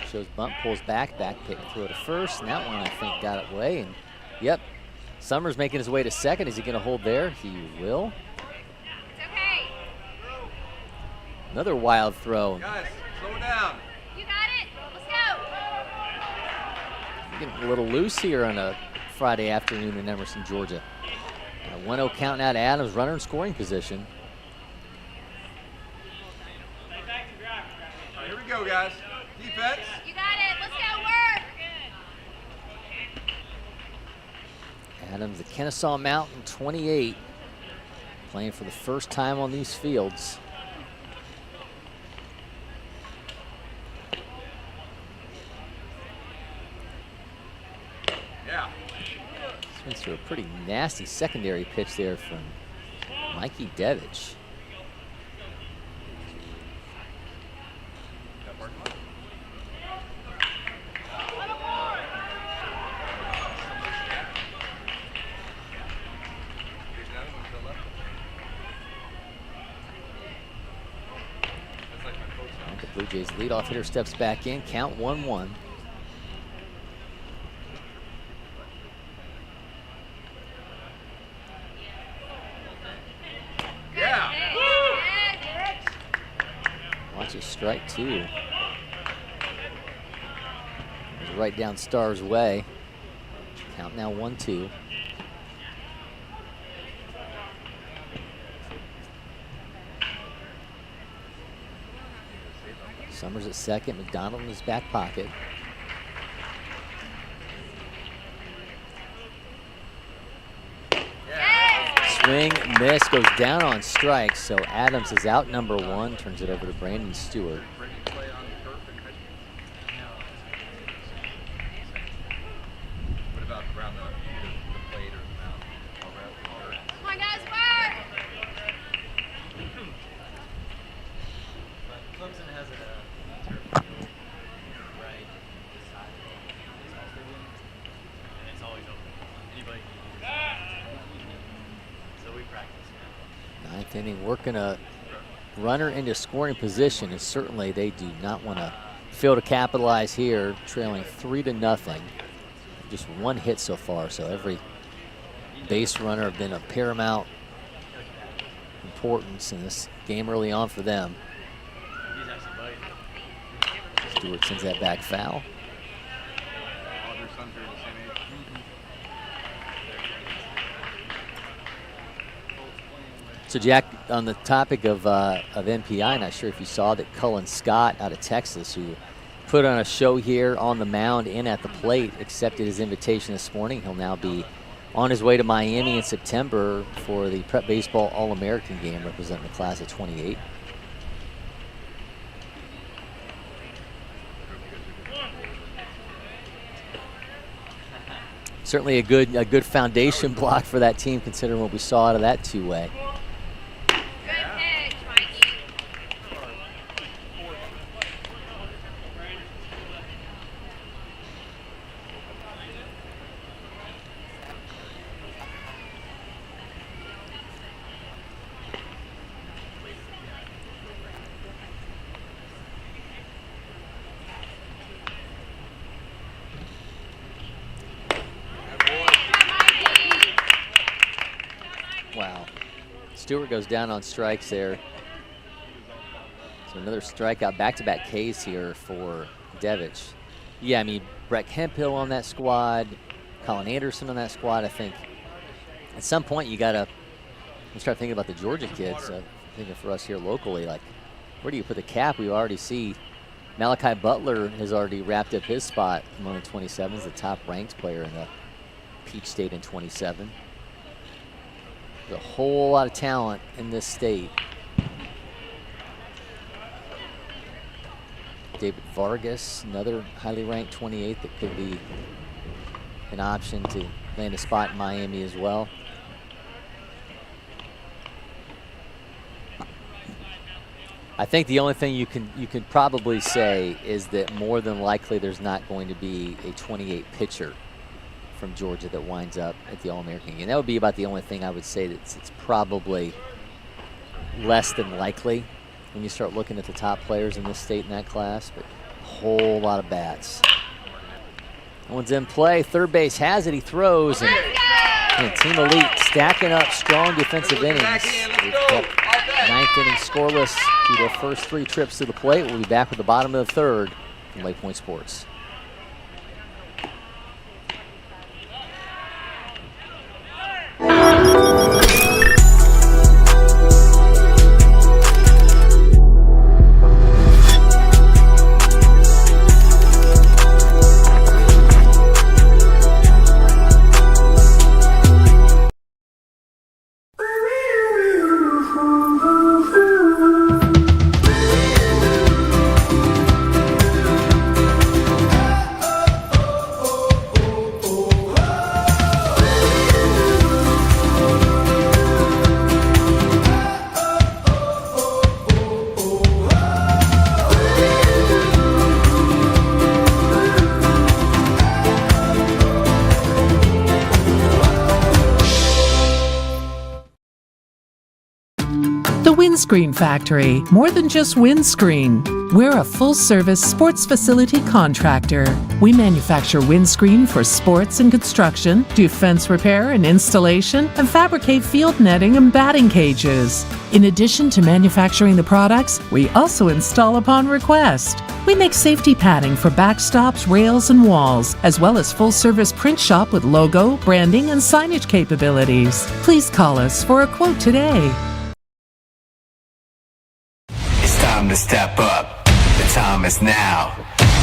Shows bunt, pulls back pick, throw to first, and that one I think got it away. And yep. Summers making his way to second. Is he going to hold there? He will. It's okay. Another wild throw. Guys, slow down. You got it. Let's go. Getting a little loose here on a Friday afternoon in Emerson, Georgia. A 1-0 count out to Adams, runner in scoring position. All right, here we go, guys. Defense. You got it. Let's go. Work. Adams, the Kennesaw Mountain 28, playing for the first time on these fields. Yeah. Swings through a pretty nasty secondary pitch there from Mikey Devich. The Blue Jays leadoff hitter steps back in, count 1-1. strike two. It's right down Starr's way. Count now 1-2. Summers at second, McDonald in his back pocket. Swing, miss, goes down on strikes, so Adams is out number one, turns it over to Brandon Stewart. Come on, guys, work! Clemson has a right side and it's always open. Anybody can use it. So we practice. Ninth inning, working a runner into scoring position, and certainly they do not want to fail to capitalize here, trailing 3-0. Just one hit so far, so every base runner have been of paramount importance in this game early on for them. Stewart sends that back foul. So Jack, on the topic of MPI, not sure if you saw that Cullen Scott out of Texas, who put on a show here on the mound and at the plate, accepted his invitation this morning. He'll now be on his way to Miami in September for the Prep Baseball All-American game representing the class of 28. Certainly a good foundation block for that team, considering what we saw out of that two-way. Stewart goes down on strikes there. So another strikeout, back-to-back Ks here for Devich. Yeah, I mean, Brett Hemphill on that squad, Colin Anderson on that squad. I think at some point you gotta start thinking about the Georgia kids. Thinking for us here locally, like, where do you put the cap? We already see Malachi Butler has already wrapped up his spot among the 27s, the top-ranked player in the Peach State in 27. There's a whole lot of talent in this state. David Vargas, another highly ranked 28 that could be an option to land a spot in Miami as well. I think the only thing you can probably say is that more than likely there's not going to be a 28 pitcher from Georgia that winds up at the All-American game. That would be about the only thing I would say that's it's probably less than likely when you start looking at the top players in this state in that class, but a whole lot of bats. That one's in play. Third base has it. He throws, and Team Elite stacking up strong defensive innings. They've kept ninth inning scoreless through their first 3 trips to the plate. We'll be back with the bottom of the third from LakePoint Sports. Windscreen Factory, more than just windscreen. We're a full-service sports facility contractor. We manufacture windscreen for sports and construction, do fence repair and installation, and fabricate field netting and batting cages. In addition to manufacturing the products, we also install upon request. We make safety padding for backstops, rails, and walls, as well as full-service print shop with logo, branding, and signage capabilities. Please call us for a quote today. It's time to step up. The time is now.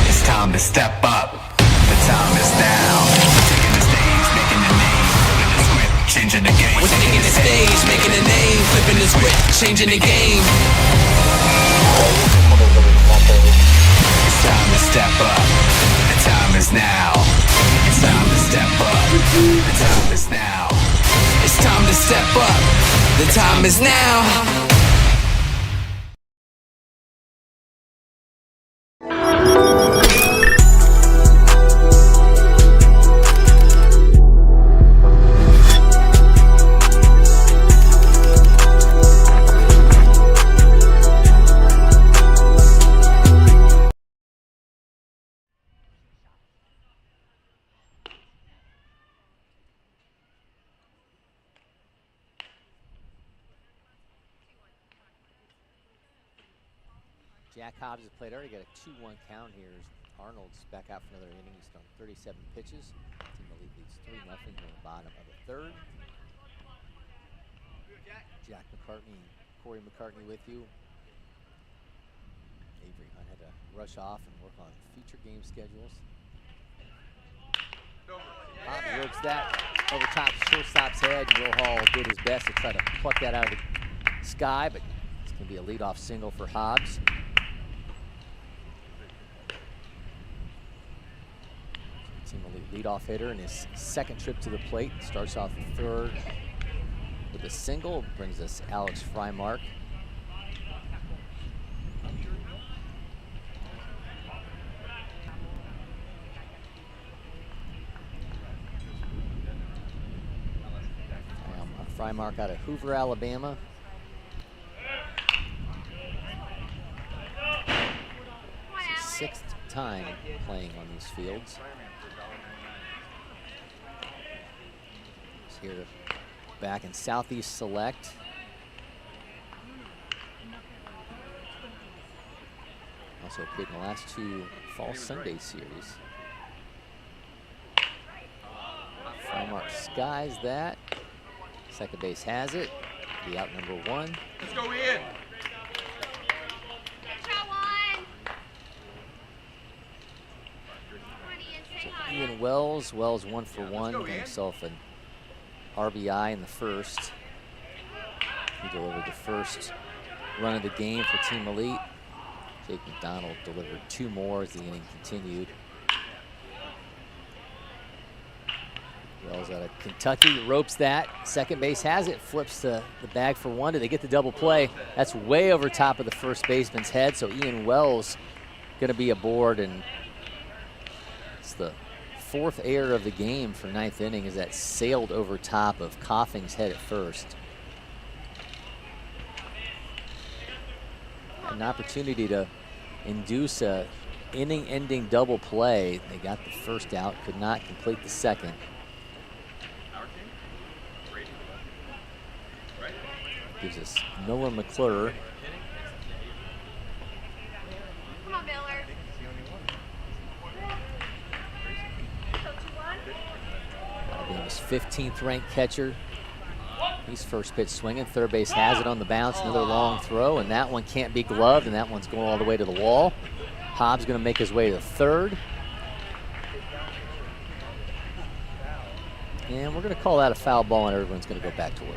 It's time to step up. The time is now. Taking the stage, making the name, flipping the script, changing the game. We're taking the stage, making the name, flipping the script, changing the game. It's time to step up. The time is now. It's time to step up. The time is now. It's time to step up. The time is now. Jack Hobbs has played already, got a 2-1 count here. Arnold's back out for another inning. He's thrown 37 pitches. Team Elite leads 3-0 here in the bottom of the third. Jack McCartney and Cory McCartney with you. Avery Hunt had to rush off and work on future game schedules. Hobbs works that over top shortstop's head. Will Hall did his best to try to pluck that out of the sky, but it's going to be a leadoff single for Hobbs. Team Elite leadoff hitter in his second trip to the plate. Starts off the third with a single. Brings us Alex Frymark. Frymark out of Hoover, Alabama. It's his sixth time playing on these fields. He's here back in Southeast Select. Also played in the last two Fall Sunday series. Frymark skies that. Second base has it. Be out number one. Let's go in. So Ian Wells 1 for 1, got himself an RBI in the first. He delivered the first run of the game for Team Elite. Jake McDonald delivered 2 more as the inning continued. Wells out of Kentucky ropes that. Second base has it, flips the bag for 1. Did they get the double play? That's way over top of the first baseman's head, so Ian Wells going to be aboard, and it's the 4th error of the game for 9th inning as that sailed over top of Coughing's head at first. Had an opportunity to induce a inning-ending double play. They got the first out, could not complete the second. Gives us Noah McClure. Come on, Miller. Alabama's 15th ranked catcher. He's first pitch swinging. Third base has it on the bounce. Another long throw, and that one can't be gloved, and that one's going all the way to the wall. Hobbs going to make his way to third. And we're going to call that a foul ball, and everyone's going to go back to work.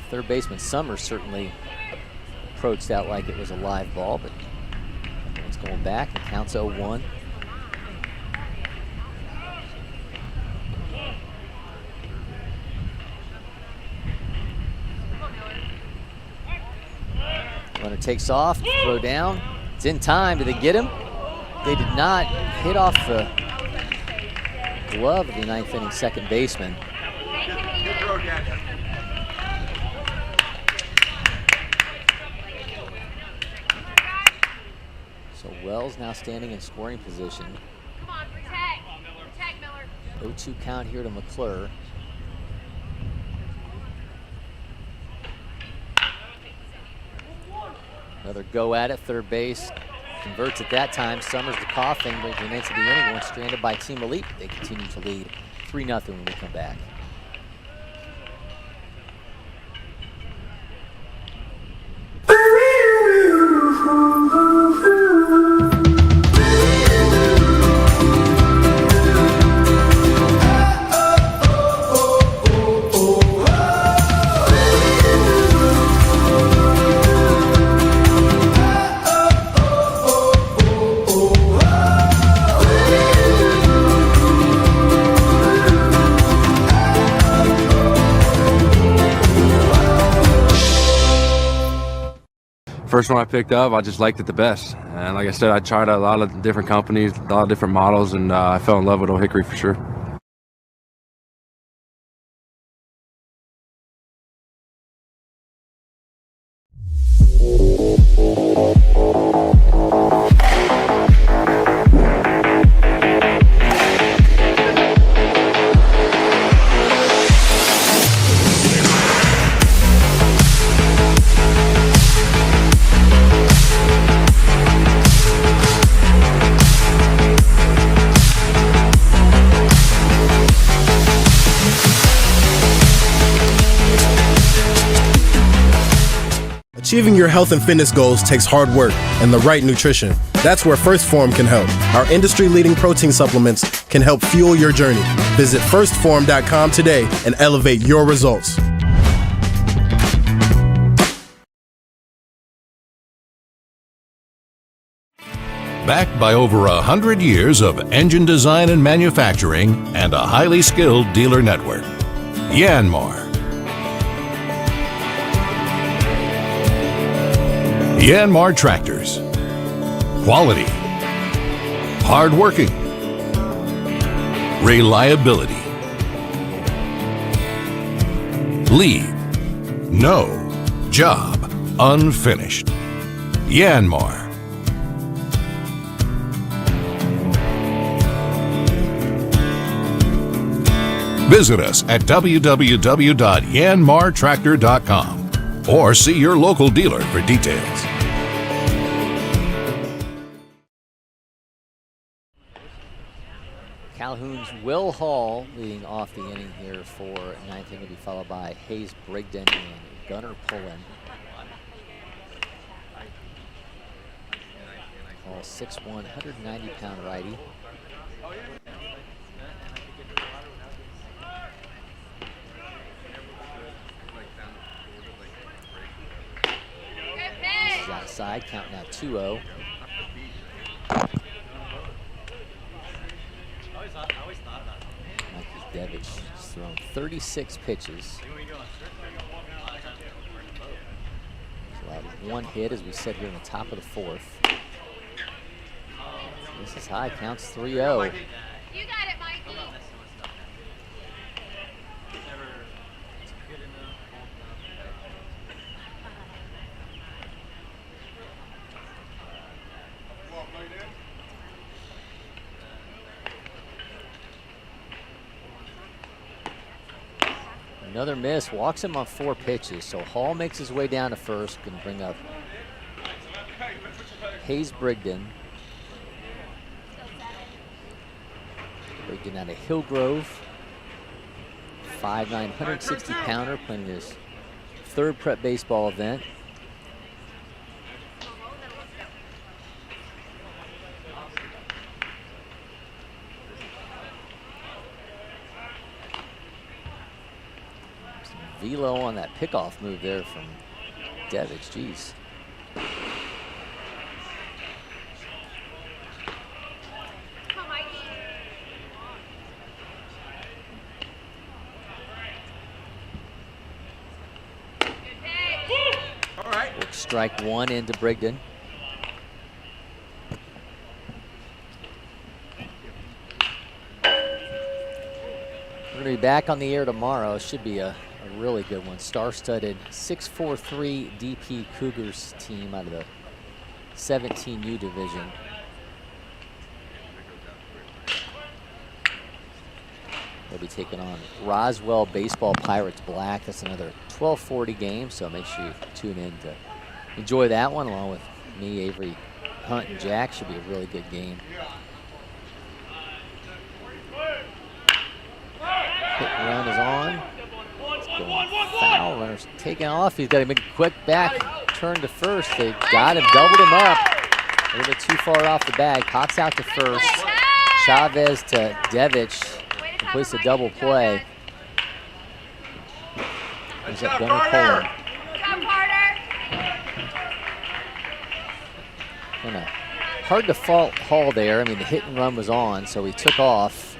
Third baseman Summers certainly approached that like it was a live ball, but it's going back. It counts 0-1. Runner takes off, throw down. It's in time. Did they get him? They did not. Hit off the glove of the ninth inning second baseman. Good throw, Dad. So Wells now standing in scoring position. Come on, protect Miller. 0-2 count here to McClure. Another go at it, third base. Converts at that time. Summers the coughing, brings it into the inning. One stranded by Team Elite. They continue to lead 3-0 when we come back. First one I picked up, I just liked it the best. And like I said, I tried a lot of different companies, a lot of different models, and I fell in love with Old Hickory for sure. Achieving your health and fitness goals takes hard work and the right nutrition. That's where First Form can help. Our industry-leading protein supplements can help fuel your journey. Visit firstform.com today and elevate your results. Backed by over 100 years of engine design and manufacturing and a highly skilled dealer network. Yanmar. Yanmar Tractors. Quality. Hardworking. Reliability. Leave no job unfinished. Yanmar. Visit us at www.yanmartractor.com or see your local dealer for details. Calhoun's Will Hall leading off the inning here for ninth inning, to be followed by Hayes Brigden and Gunnar Pullen. Hall 6'1", 190-pound righty. This is outside, count now 2-0. Mikey Devich has thrown 36 pitches. He's allowed one hit, as we said here in the top of the fourth. This is high, counts 3-0. You got it, Mikey. Another miss, walks him on 4 pitches. So Hall makes his way down to first, going to bring up Hayes Brigden. Brigden out of Hillgrove. 5'9", 160-pounder, playing his third prep baseball event. Velo on that pickoff move there from Devich, geez. All right. Work strike one into Brigden. We're going to be back on the air tomorrow. Should be a really good one. Star-studded 6'4" DP Cougars team out of the 17U division. They'll be taking on Roswell Baseball Pirates Black. That's another 12:40 game, so make sure you tune in to enjoy that one along with me, Avery, Hunt, and Jack. Should be a really good game. Hit and run is on. It's going foul. Runner's taking off. He's got to make a quick back turn to first. They got him, doubled him up. A little bit too far off the bag. Pops out to first. Chavez to Devich. Completes a double play. There's that Gunnar Poland. Kinda hard to fault Hall there. I mean, the hit and run was on, so he took off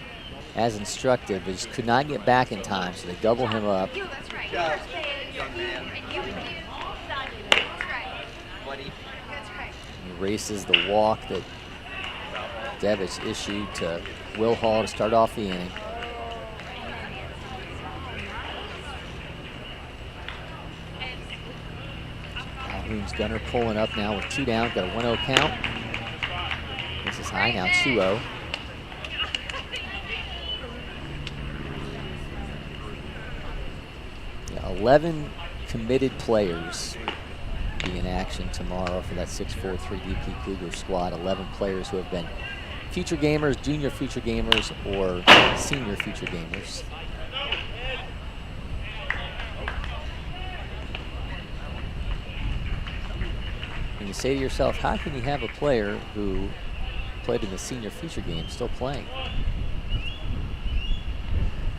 as instructed, but just could not get back in time, so they double him up. He races the walk that Devich issued to Will Hall to start off the inning. Calhoun's Gunner pulling up now with 2 down, got a 1-0 count. This is high now, 2-0. Yeah, 11 committed players be in action tomorrow for that 6'4" DP Cougar squad. 11 players who have been future gamers, junior future gamers, or senior future gamers. And you say to yourself, how can you have a player who played in the senior future game still playing?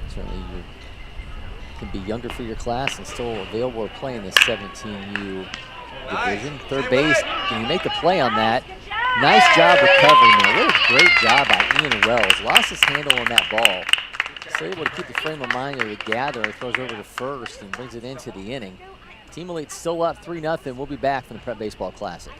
Certainly you can be younger for your class and still available to play in this 17U division. Third base, can you make the play on that? Nice job recovering there. What a great job by Ian Wells. Lost his handle on that ball. Still able to keep the frame of mind there to gather. Throws over to first and brings it into the inning. Team Elite still up 3-0. We'll be back from the Prep Baseball Classic.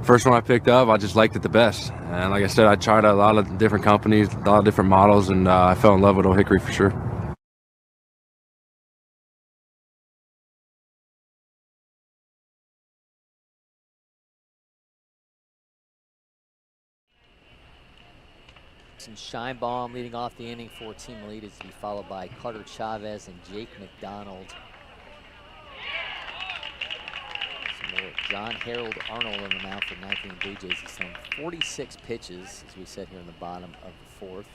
First one I picked up, I just liked it the best. And like I said, I tried a lot of different companies, a lot of different models, and I fell in love with Old Hickory for sure. Scheinbaum leading off the inning for Team Elite is to be followed by Carter Chavez and Jake McDonald. John Harold Arnold in the mound for 19 Blue Jays. He's thrown 46 pitches, as we said here in the bottom of the 4th.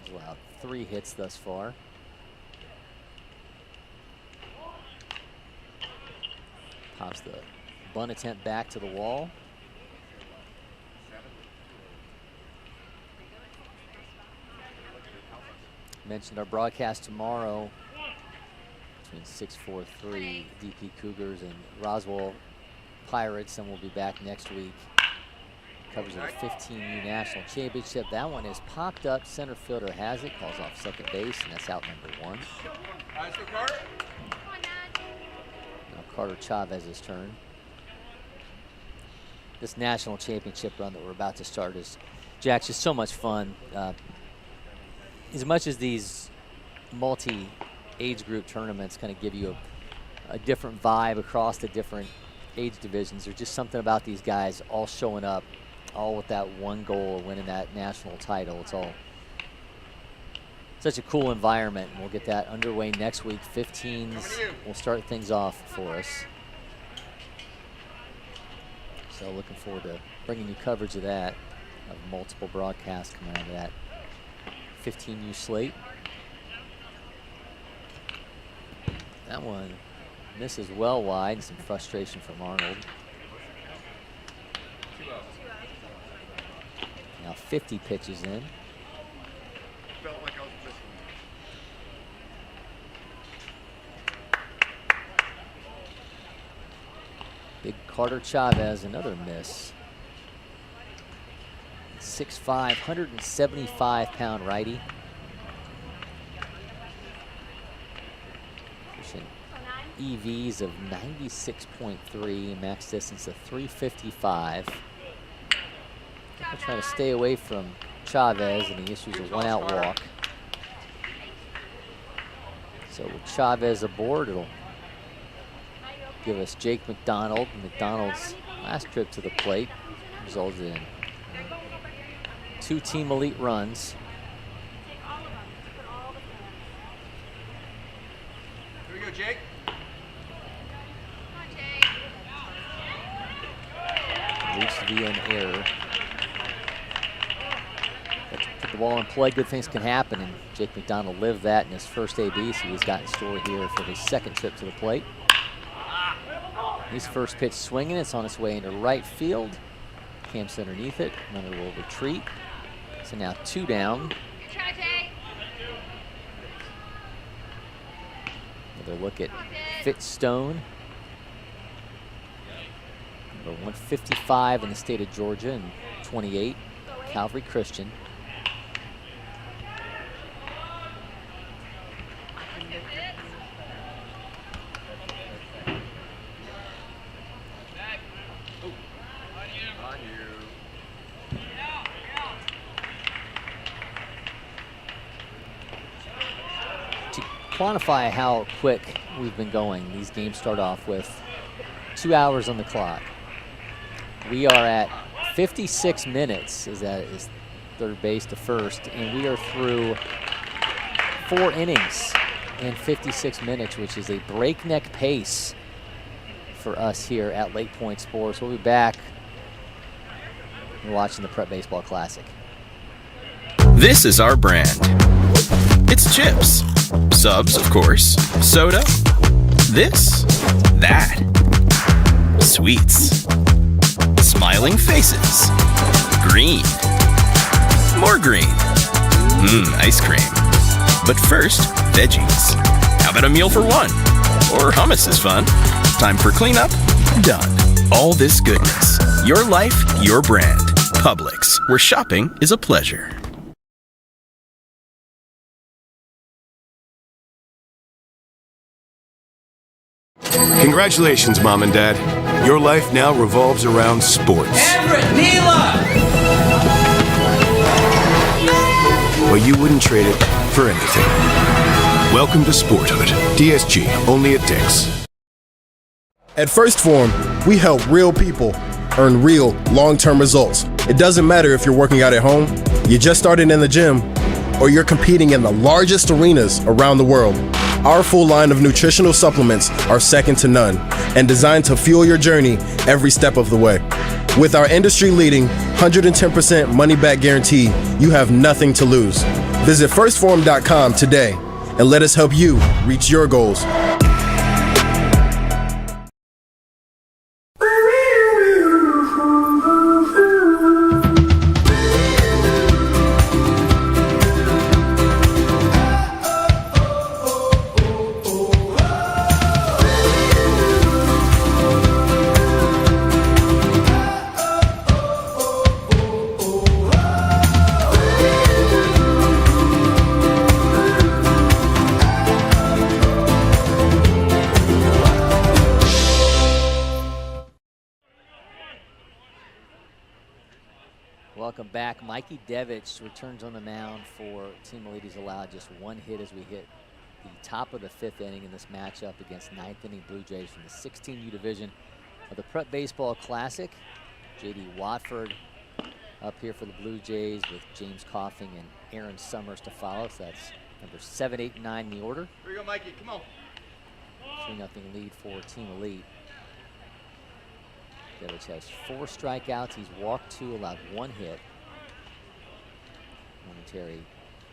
He's allowed 3 hits thus far. Pops the bunt attempt back to the wall. Mentioned our broadcast tomorrow between 6-4-3 DP Cougars and Roswell Pirates, and we'll be back next week. Covers of the 15U National Championship. That one is popped up. Center fielder has it, calls off second base, and that's out number 1. Now Carter Chavez's turn. This national championship run that we're about to start is, Jack's, just so much fun. As much as these multi-age group tournaments kind of give you a different vibe across the different age divisions, there's just something about these guys all showing up, all with that one goal of winning that national title. It's all such a cool environment, and we'll get that underway next week. 15s will start things off for us. So looking forward to bringing you coverage of that, of multiple broadcasts coming out of that 15U slate. That one misses well wide, some frustration from Arnold. Now 50 pitches in. Felt like I was missing. Big Carter Chavez, another miss. 6'5", 175-pound righty. Pushing EVs of 96.3, max distance of 355. I'll try to stay away from Chavez, and he issues a one-out walk. So with Chavez aboard, it'll give us Jake McDonald. McDonald's last trip to the plate resulted in 2 team elite runs. Here we go, Jake. Reached via an error. But to put the ball in play, good things can happen, and Jake McDonald lived that in his first AB, so he's got in store here for his second trip to the plate. His first pitch swinging, it's on its way into right field. Camps underneath it, runner will retreat. So now 2 down. Another look at Fitzstone. Number 155 in the state of Georgia, and 28, Calvary Christian. Quantify how quick we've been going. These games start off with 2 hours on the clock. We are at 56 minutes, as that is third base to first, and we are through 4 innings in 56 minutes, which is a breakneck pace for us here at LakePoint Sports. We'll be back. You're watching the Prep Baseball Classic. This is our brand. It's chips. Subs, of course. Soda. This. That. Sweets. Smiling faces. Green. More green. Ice cream. But first, veggies. How about a meal for one? Or hummus is fun. Time for cleanup? Done. All this goodness. Your life, your brand. Publix, where shopping is a pleasure. Congratulations, Mom and Dad. Your life now revolves around sports. Everett, Neela! But you wouldn't trade it for anything. Welcome to Sporthood. DSG, only at Dick's. At First Form, we help real people earn real long-term results. It doesn't matter if you're working out at home, you just started in the gym, or you're competing in the largest arenas around the world. Our full line of nutritional supplements are second to none and designed to fuel your journey every step of the way. With our industry-leading 110% money-back guarantee, you have nothing to lose. Visit firstform.com today and let us help you reach your goals. welcome back. Mikey Devich returns on the mound for Team Elite. He's allowed just one hit as we hit the top of the 5th inning in this matchup against 9th inning Blue Jays from the 16U division of the Prep Baseball Classic. J.D. Watford up here for the Blue Jays with James Coughing and Aaron Summers to follow. So that's number 7, 8, and 9 in the order. Here we go, Mikey. Come on. 3-0 lead for Team Elite. Devich has 4 strikeouts. He's walked 2, allowed 1 hit. Momentary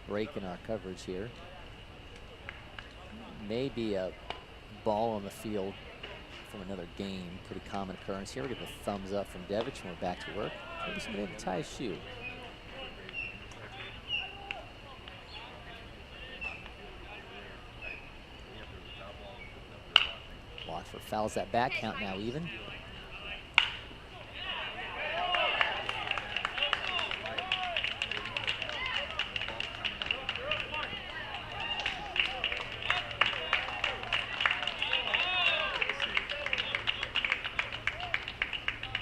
break in our coverage here. Maybe a ball on the field from another game. Pretty common occurrence here. We get the thumbs up from Devich and we're back to work. Maybe somebody had to tie his shoe. Watford fouls that back. Count now even.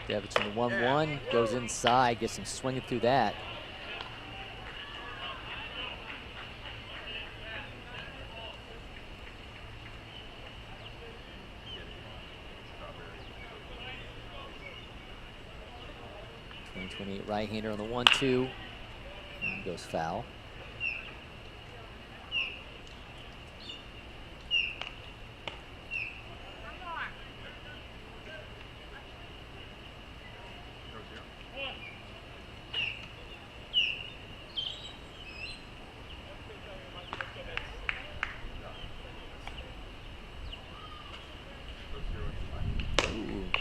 Devich in the 1-1, goes inside, gets him swinging through that. .28 right-hander on the 1-2, and goes foul.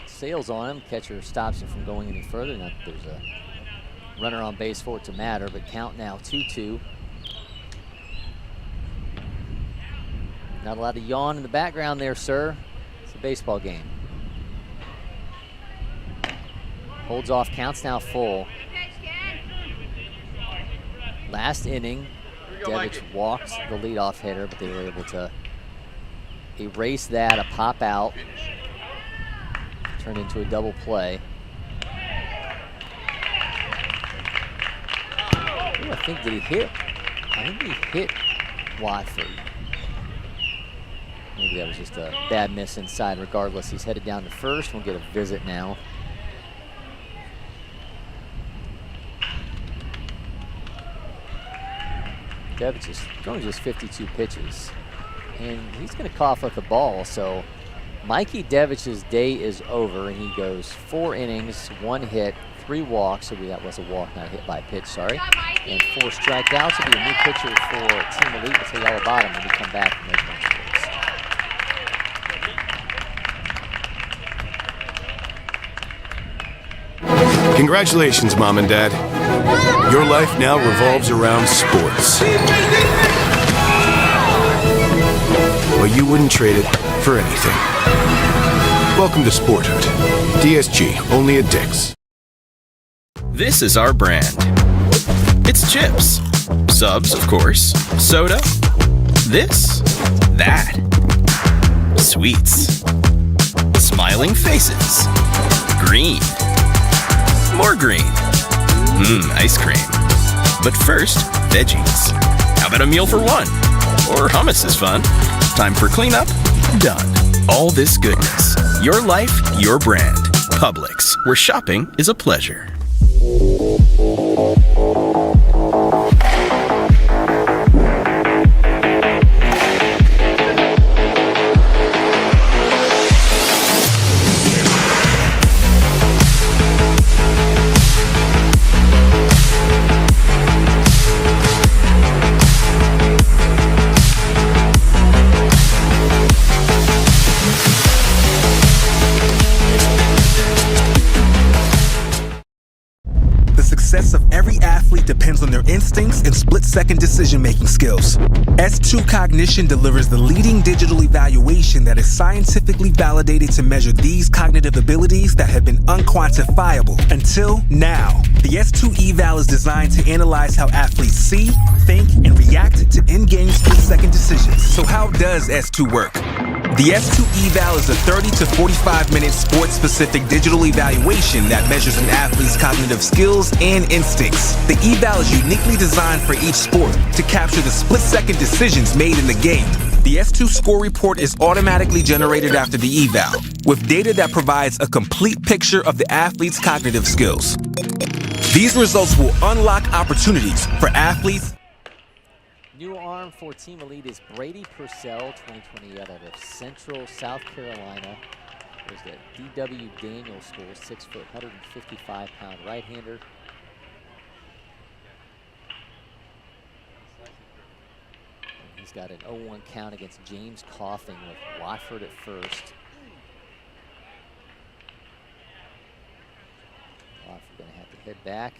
Sails on him. Catcher stops him from going any further. Not that there's a runner on base for it to matter, but count now 2-2. Not allowed to yawn in the background there, sir. It's a baseball game. Holds off, counts now full. Last inning, Devich walked the leadoff hitter, but they were able to erase that, a pop out. Turned into a double play. Ooh, I think, did he hit? I think he hit Watford. Maybe that was just a bad miss inside. Regardless, he's headed down to first. We'll get a visit now. Devich is throwing just 52 pitches. And he's going to cough up the ball, so Mikey Devich's day is over, and he goes 4 innings, 1 hit, 3 walks. So that was a walk, not a hit by a pitch, sorry. And 4 strikeouts. He'll be a new pitcher for Team Elite. We'll tell you all about him when we come back from those months. Congratulations, Mom and Dad. Your life now revolves around sports. Well, you wouldn't trade it for anything. Welcome to Sporthood. DSG, only at Dick's. This is our brand. It's chips. Subs, of course. Soda. This. That. Sweets. Smiling faces. Green. More green. Ice cream. But first, veggies. How about a meal for one? Or hummus is fun. Time for cleanup? Done. All this goodness. Your life, your brand. Publix, where shopping is a pleasure. Depends on their instincts and split-second decision-making skills. S2 Cognition delivers the leading digital evaluation that is scientifically validated to measure these cognitive abilities that have been unquantifiable until now. The S2 eval is designed to analyze how athletes see, think, and react to in-game split-second decisions. So how does S2 work? The S2 eval is a 30 to 45-minute sports-specific digital evaluation that measures an athlete's cognitive skills and instincts. The eval is uniquely designed for each sport to capture the split-second decisions made in the game. The S2 score report is automatically generated after the eval, with data that provides a complete picture of the athlete's cognitive skills. These results will unlock opportunities for athletes. New arm for Team Elite is Brady Purcell, 2020 out of Central South Carolina. There's the D.W. Daniel School, 6 foot, 155-pound right-hander. He's got an 0-1 count against James Coughing with Watford at first. Watford gonna have to head back.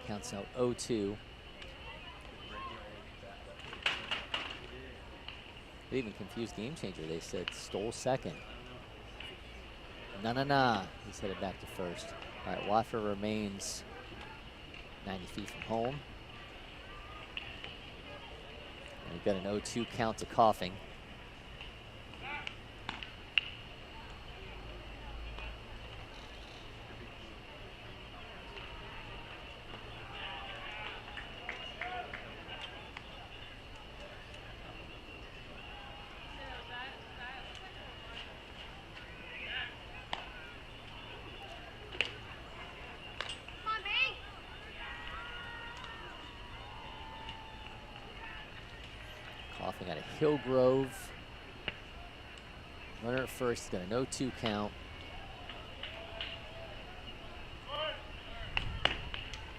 Counts out 0-2. They even confused Game Changer. They said stole second. Nah. He's headed back to first. All right, Watford remains 90 feet from home. And we've got an 0-2 count to Coughing. Coughing out of Hillgrove. Runner at first, he's got an 0-2 count.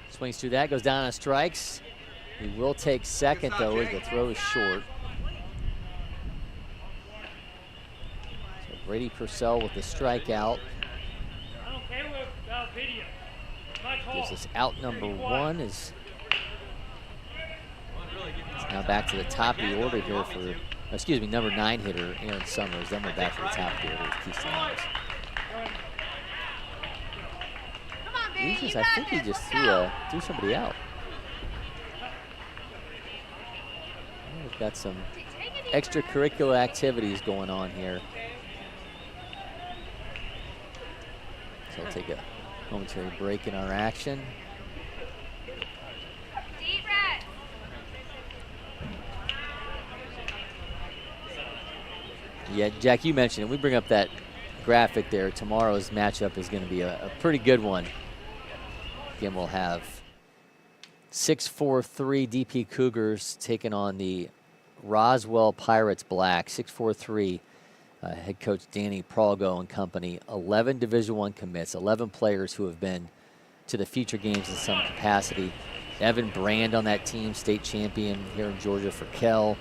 Swings through that, goes down on strikes. He will take second though, as the throw is short. So Brady Purcell with the strikeout. Gives us out number one. Is now back to the top of the order here for, excuse me, number 9 hitter Aaron Summers. Then we're back to the top of the order with Keystone Adams. I think he just threw somebody out. We've got some extracurricular activities going on here. So we'll take a momentary break in our action. Yeah, Jack, you mentioned it. We bring up that graphic there. Tomorrow's matchup is going to be a pretty good one. Again, we'll have 6'4" DP Cougars taking on the Roswell Pirates Black. 6'4" head coach Danny Prolgo and company. 11 Division I commits, 11 players who have been to the future games in some capacity. Evan Brand on that team, state champion here in Georgia for Kell.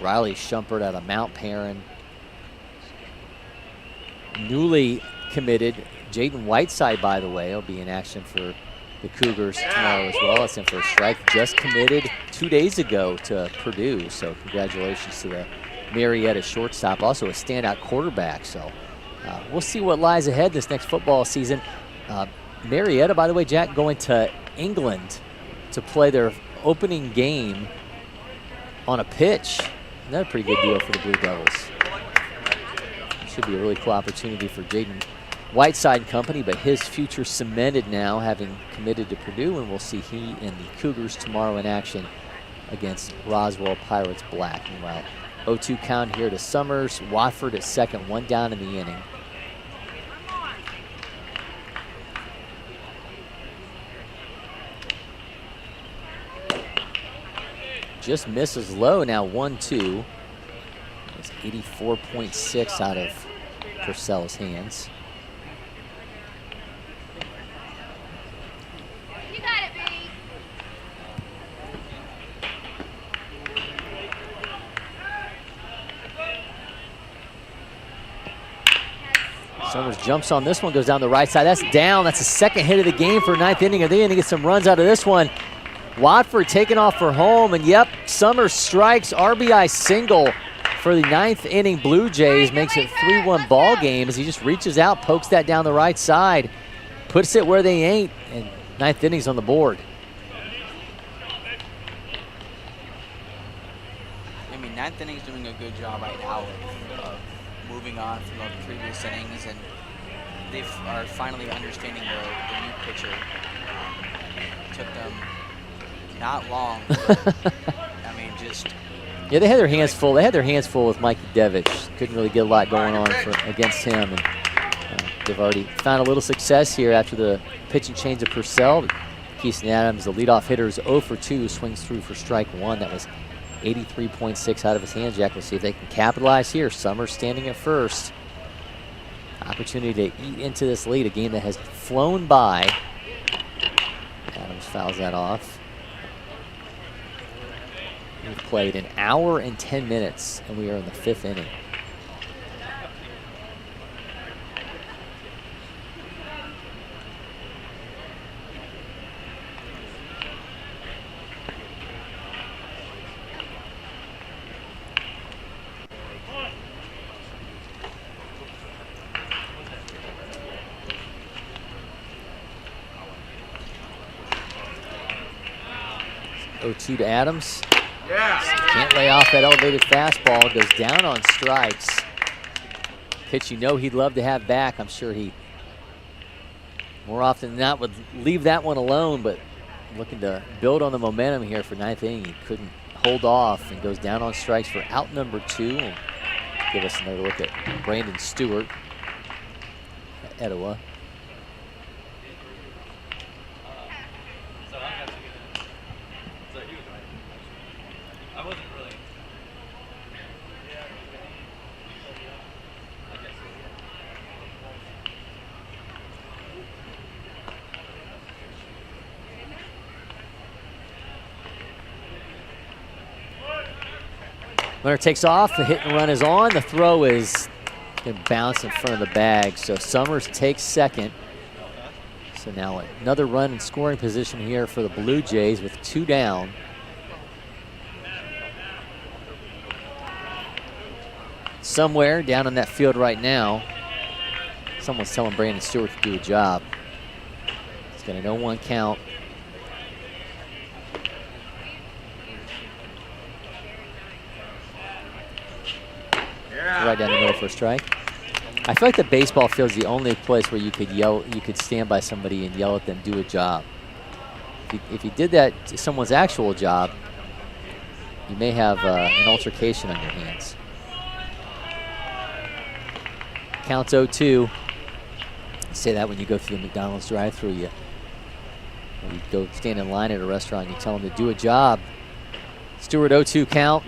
Riley Shumpert out of Mount Perrin. Newly committed Jaden Whiteside, by the way, will be in action for the Cougars tomorrow as well. That's in for a strike. Just committed 2 days ago to Purdue, so congratulations to the Marietta shortstop, also a standout quarterback. So we'll see what lies ahead this next football season. Marietta, by the way, Jack, going to England to play their opening game on a pitch. That's a pretty good deal for the Blue Devils. Should be a really cool opportunity for Jaden Whiteside and company, but his future cemented now, having committed to Purdue, and we'll see he and the Cougars tomorrow in action against Roswell Pirates Black. Meanwhile, 0-2 count here to Summers. Watford at second, 1 down in the inning. Just misses low now, 1-2. It's 84.6 out of Purcell's hands. You got it, B. Summers jumps on this one, goes down the right side. That's down. That's the second hit of the game for 9th inning of the inning. Get some runs out of this one. Watford taking off for home, and yep, Summers strikes, RBI single for the 9th inning Blue Jays, makes it 3-1 ball game as he just reaches out, pokes that down the right side, puts it where they ain't, and 9th inning's on the board. mean, ninth inning's doing a good job right now of moving on from the previous innings, and they are finally understanding the new pitcher. It took them not long, but, I mean, just... Yeah, they had their hands full. They had their hands full with Mikey Devich. Couldn't really get a lot going on against him. And they've already found a little success here after the pitching change of Purcell. Keeson Adams, the leadoff hitter, is 0 for 2, swings through for strike one. That was 83.6 out of his hands. Jack, we'll see if they can capitalize here. Summers standing at first. Opportunity to eat into this lead, a game that has flown by. Adams fouls that off. We've played an hour and 10 minutes, and we are in the 5th inning. Oh-2 to Adams. Can't lay off that elevated fastball. Goes down on strikes. Pitch you know he'd love to have back. I'm sure he more often than not would leave that one alone, but looking to build on the momentum here for ninth inning. He couldn't hold off and goes down on strikes for out number 2. And give us another look at Brandon Stewart at Etowah. Runner takes off, the hit and run is on. The throw is going to bounce in front of the bag. So Summers takes second. So now another run in scoring position here for the Blue Jays with 2 down. Somewhere down on that field right now, someone's telling Brandon Stewart to do a job. He's got a 0-1 count. Right down the middle for a strike. I feel like the baseball field's the only place where you could yell, you could stand by somebody and yell at them, do a job. If you did that to someone's actual job, you may have an altercation on your hands. Counts 0-2. You say that when you go through the McDonald's drive-thru, you go stand in line at a restaurant and you tell them to do a job. Stewart 0-2 count.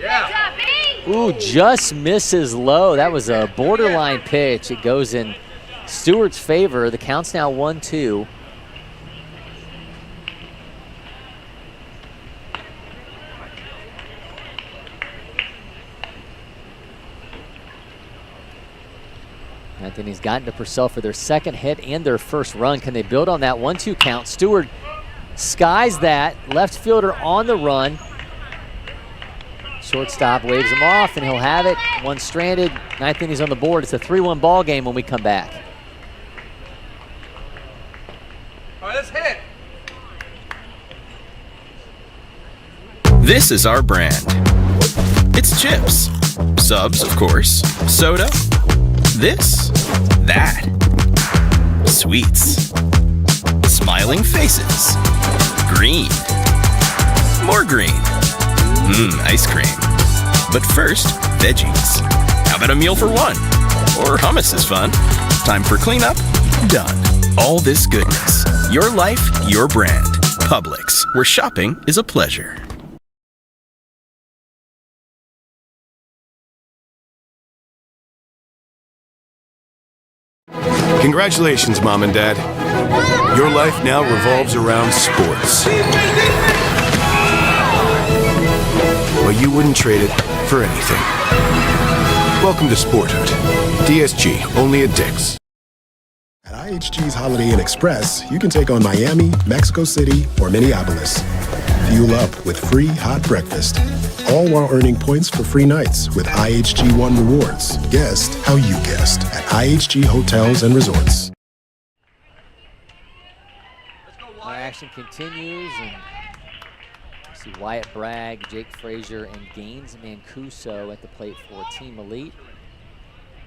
Ooh, just misses low. That was a borderline pitch. It goes in Stewart's favor. The count's now 1-2. Anthony's gotten to Purcell for their second hit and their first run. Can they build on that 1-2 count? Stewart skies that. Left fielder on the run. Shortstop waves him off, and he'll have it. One stranded. Ninth inning's on the board. It's a 3-1 ball game when we come back. All right, let's hit. This is our brand. It's chips. Subs, of course. Soda. This. That. Sweets. Smiling faces. Green. More green. Ice cream. But first, veggies. How about a meal for one? Or hummus is fun. Time for cleanup? Done. All this goodness. Your life, your brand. Publix, where shopping is a pleasure. Congratulations, Mom and Dad. Your life now revolves around sports. Well, you wouldn't trade it for anything. Welcome to Sporthood. DSG, only at Dick's. At IHG's Holiday Inn Express, you can take on Miami, Mexico City, or Minneapolis. Fuel up with free hot breakfast. All while earning points for free nights with IHG One Rewards. Guest how you guessed at IHG Hotels and Resorts. Our action continues, and See Wyatt Bragg, Jake Frazier, and Gaines Mancuso at the plate for Team Elite.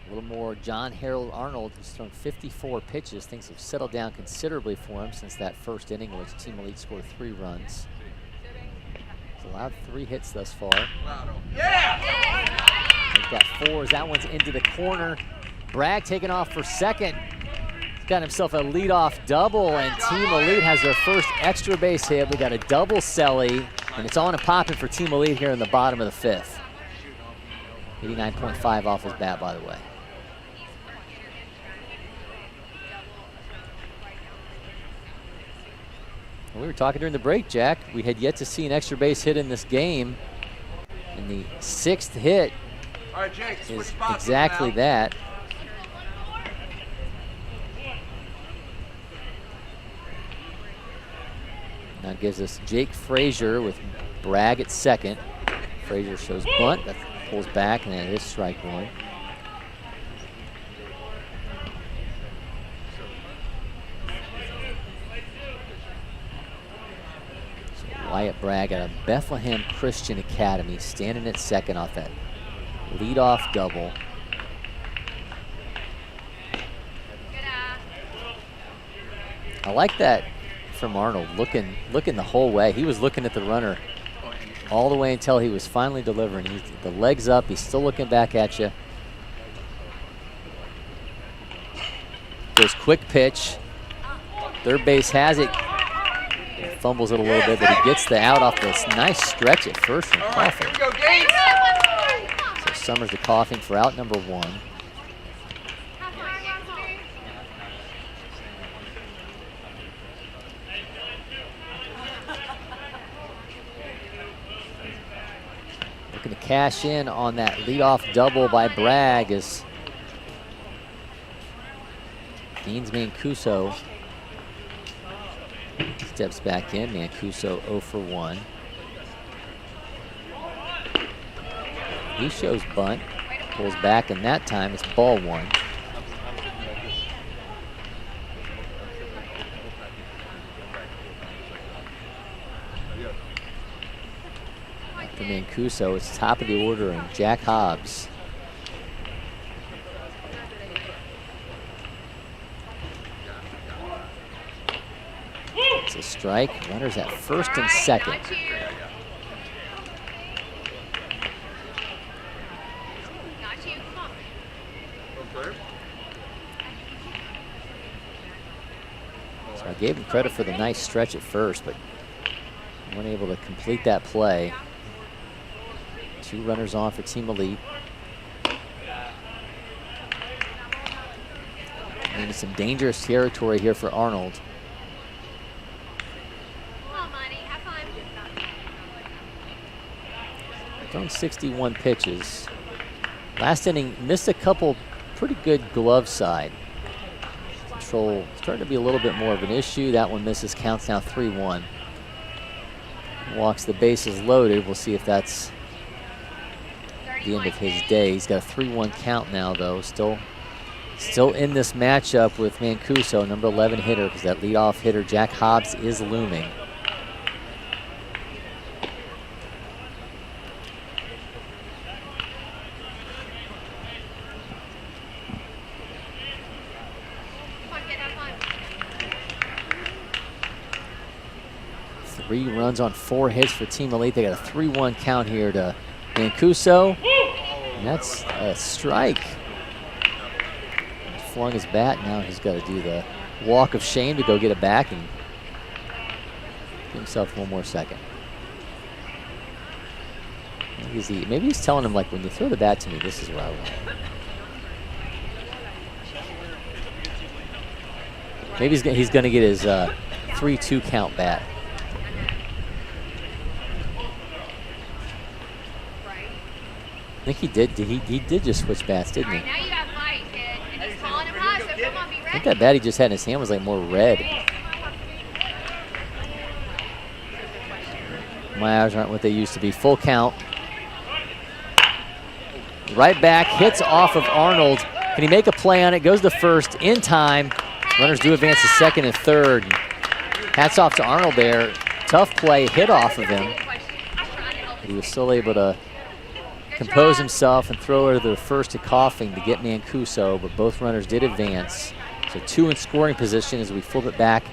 A little more John Harold Arnold, who's thrown 54 pitches. Things have settled down considerably for him since that first inning, in which Team Elite scored 3 runs. He's allowed 3 hits thus far. He's got 4 as that one's into the corner. Bragg taking off for second. He's got himself a leadoff double, and Team Elite has their first extra base hit. We got a double celly, and it's on and popping for Team Elite here in the bottom of the 5th. 89.5 off his bat, by the way. We were talking during the break, Jack. We had yet to see an extra base hit in this game. And the 6th hit is exactly that. Now it gives us Jake Frazier with Bragg at second. Frazier shows bunt, that pulls back, and then it is strike 1. Wyatt Bragg out of Bethlehem Christian Academy, standing at second off that leadoff double. I like that from Arnold, looking the whole way. He was looking at the runner all the way until he was finally delivering. The legs up, he's still looking back at you. Goes quick pitch. Third base has it. Fumbles it a little bit, but he gets the out off this nice stretch at first from Coughing. So Summers to Coughing for out number 1. Looking to cash in on that leadoff double by Bragg as Gaines Mancuso steps back in. Mancuso 0 for 1. He shows bunt, pulls back, and that time it's ball 1. After Mancuso, it's top of the order, and Jack Hobbs. It's a strike. Runners at first and second. So I gave him credit for the nice stretch at first, but weren't able to complete that play. 2 runners on for Team Elite. And some dangerous territory here for Arnold. Thrown 61 pitches. Last inning, missed a couple pretty good glove side. Control starting to be a little bit more of an issue. That one misses, counts now 3-1. Walks, the bases loaded. We'll see if that's the end of his day. He's got a 3-1 count now, though. Still in this matchup with Mancuso, number 11 hitter, because that leadoff hitter, Jack Hobbs, is looming. Three runs on 4 hits for Team Elite. They got a 3-1 count here to Mancuso. And that's a strike. He flung his bat. Now he's got to do the walk of shame to go get it back and give himself 1 more second. Maybe he's telling him, like, when you throw the bat to me, this is where I want. Maybe he's going to get his 3-2 count bat. I think he did. He did just switch bats, didn't he? Now you got Mike, kid, and he's calling him hot, so come on, be ready. I think that bat he just had in his hand was like more red. My eyes aren't what they used to be. Full count. Right back, hits off of Arnold. Can he make a play on it? Goes to first in time. Runners do advance to second and third. Hats off to Arnold there. Tough play, hit off of him. He was still able to compose himself and throw it to the first to Coughing to get Mancuso, but both runners did advance. So 2 in scoring position as we flip it back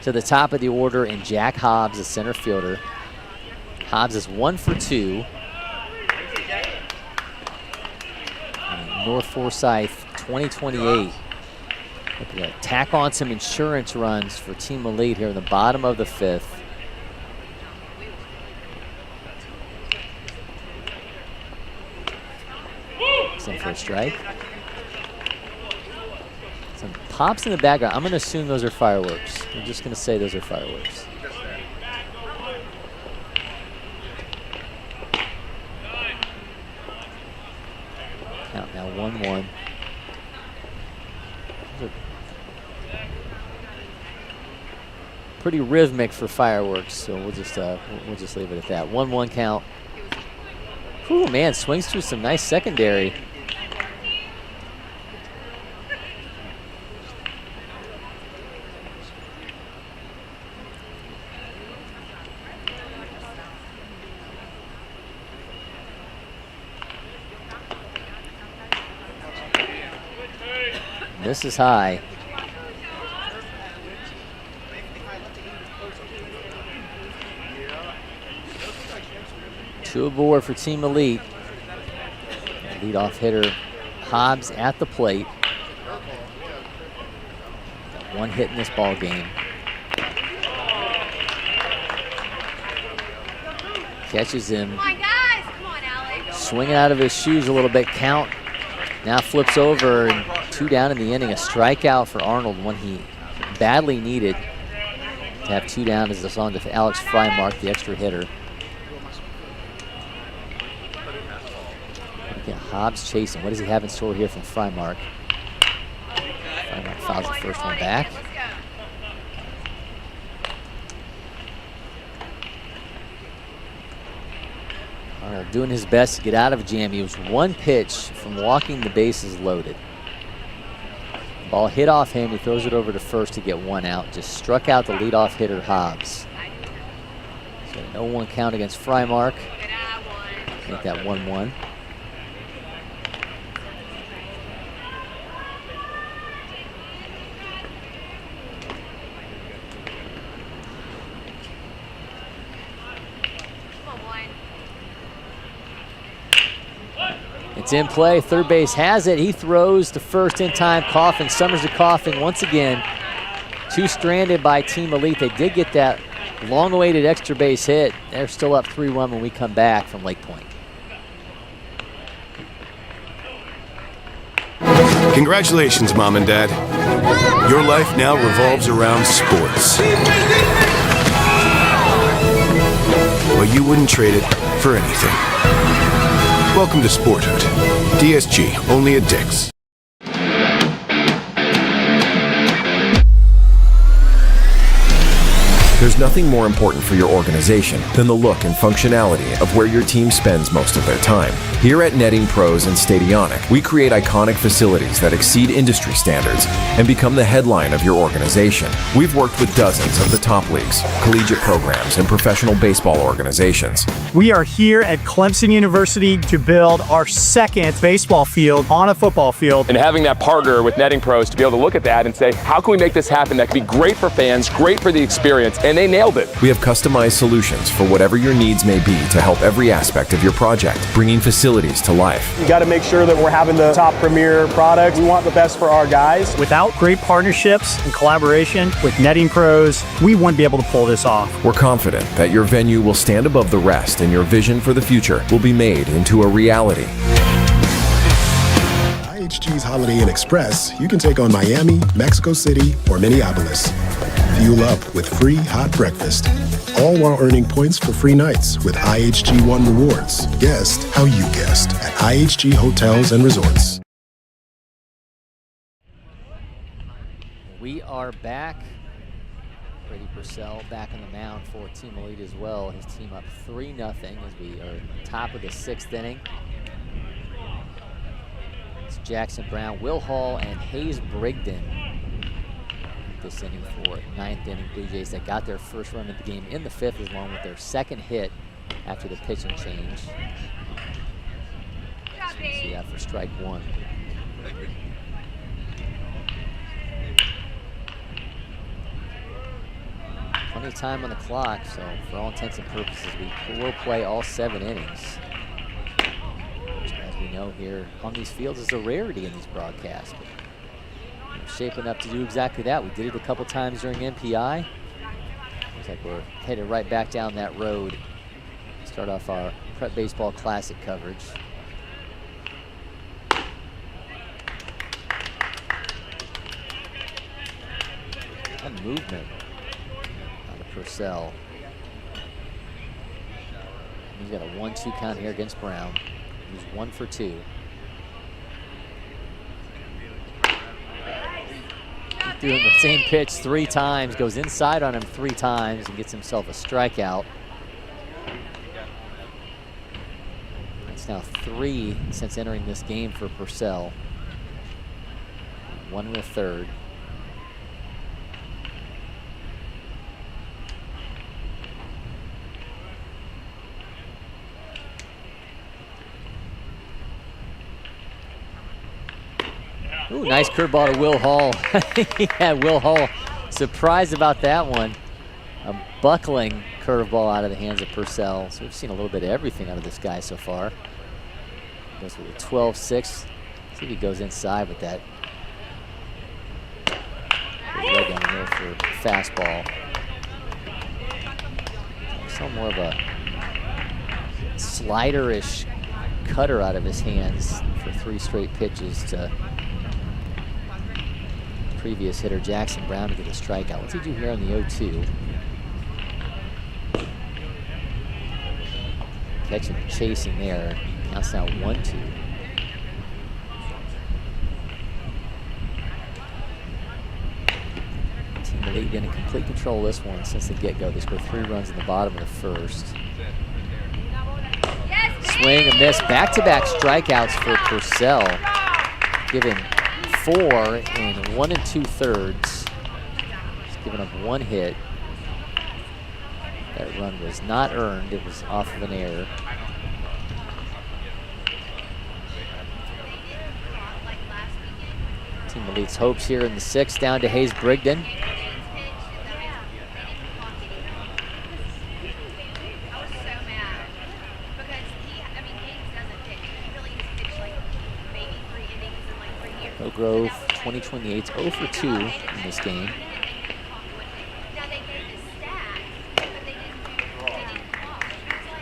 to the top of the order, and Jack Hobbs, the center fielder. Hobbs is 1 for 2. And North Forsyth 2028. Looking to tack on some insurance runs for Team Elite here in the bottom of the 5th. In for a strike. Some pops in the background. I'm going to assume those are fireworks. I'm just going to say those are fireworks. Count now 1-1. Pretty rhythmic for fireworks, so we'll just leave it at that. 1-1 count. Ooh, man, swings through some nice secondary. This is high. Two aboard for Team Elite. Leadoff hitter Hobbs at the plate. Got 1 hit in this ball game. Catches him. Come on, guys. Come on, Alex. Swinging out of his shoes a little bit. Count now flips over, and 2 down in the inning. A strikeout for Arnold, one he badly needed to have 2 down as it's on to Alex Frymark, the extra hitter. Again, Hobbs chasing. What does he have in store here from Frymark? Frymark fouls the first one back. Arnold doing his best to get out of a jam. He was 1 pitch from walking the bases loaded. Ball hit off him. He throws it over to first to get 1 out. Just struck out the leadoff hitter Hobbs. So no 1 count against Frymark. Make that 1-1. It's in play. Third base has it. He throws to first in time. Coughing. Summers to Coughing once again. 2 stranded by Team Elite. They did get that long-awaited extra base hit. They're still up 3-1 when we come back from LakePoint. Congratulations, Mom and Dad. Your life now revolves around sports. Well, you wouldn't trade it for anything. Welcome to Sporthood. DSG, only at Dick's. There's nothing more important for your organization than the look and functionality of where your team spends most of their time. Here at Netting Pros and Stadionic, we create iconic facilities that exceed industry standards and become the headline of your organization. We've worked with dozens of the top leagues, collegiate programs, and professional baseball organizations. We are here at Clemson University to build our 2nd baseball field on a football field. And having that partner with Netting Pros to be able to look at that and say, how can we make this happen that can be great for fans, great for the experience, and they nailed it. We have customized solutions for whatever your needs may be to help every aspect of your project, bringing facilities to life. You got to make sure that we're having the top premier product. We want the best for our guys. Without great partnerships and collaboration with Netting Pros, we wouldn't be able to pull this off. We're confident that your venue will stand above the rest and your vision for the future will be made into a reality. IHG's Holiday Inn Express, you can take on Miami, Mexico City, or Minneapolis. Fuel up with free hot breakfast, all while earning points for free nights with IHG One Rewards. Guest how you guessed at IHG Hotels and Resorts. We are back. Brady Purcell back on the mound for Team Elite as well. His team up 3-0 as we are top of the 6th inning. It's Jackson Brown, Will Hall, and Hayes Brigden this inning for 9th inning Blue Jays that got their first run of the game in the 5th, along with their 2nd hit after the pitching change. So we see that for strike one. Plenty of time on the clock, so for all intents and purposes, we will play all 7 innings. Which, as we know here on these fields, is a rarity in these broadcasts. But we're shaping up to do exactly that. We did it a couple times during MPI. Looks like we're headed right back down that road. Start off our Prep Baseball Classic coverage. A movement out of Purcell. He's got a 1-2 count here against Brown. He's 1 for 2. He threw him the same pitch 3 times, goes inside on him 3 times, and gets himself a strikeout. It's now 3 since entering this game for Purcell. 1 1/3. Ooh, nice curveball to Will Hall. Yeah, Will Hall surprised about that one. A buckling curveball out of the hands of Purcell. So we've seen a little bit of everything out of this guy so far. Goes with a 12-6. See if he goes inside with that. Right down there for fastball. So more of a slider-ish cutter out of his hands for 3 straight pitches to previous hitter Jackson Brown to get a strikeout. What's he do here on the 0-2? Catching and chasing there. Counts now 1-2. Team Elite in complete control of this one since the get-go. They scored 3 runs in the bottom of the first. Swing and miss. Back-to-back strikeouts for Purcell. Given 4 in 1 2/3. He's given up 1 hit. That run was not earned. It was off of an error. Team Elite's hopes here in the 6th, down to Hayes Brigden. Oak Grove 2028's 0 for 2 in this game.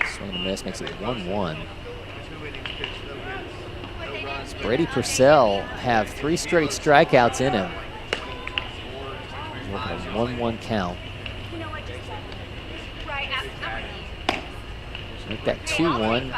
Swing and a miss makes it 1-1. Does Brady Purcell have 3 straight strikeouts in him? He's working a 1-1 count. Make that 2-1.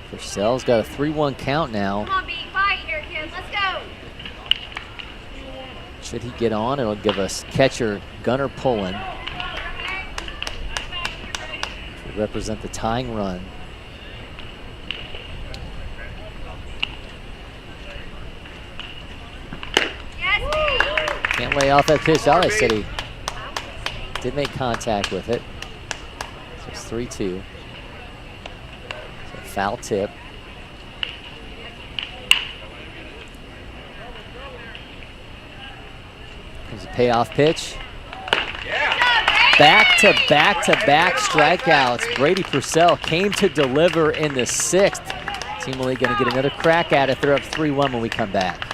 Purcell's got a 3-1 count now. Come on, be quiet here, kids. Let's go. Should he get on, it'll give us catcher Gunnar Pullen to represent the tying run. Can't lay off that pitch. I said he did make contact with it. So it's 3-2. Foul tip. Comes a payoff pitch. Back-to-back-to-back strikeouts. Brady Purcell came to deliver in the 6th. Team Elite going to get another crack at it. They're up 3-1 when we come back.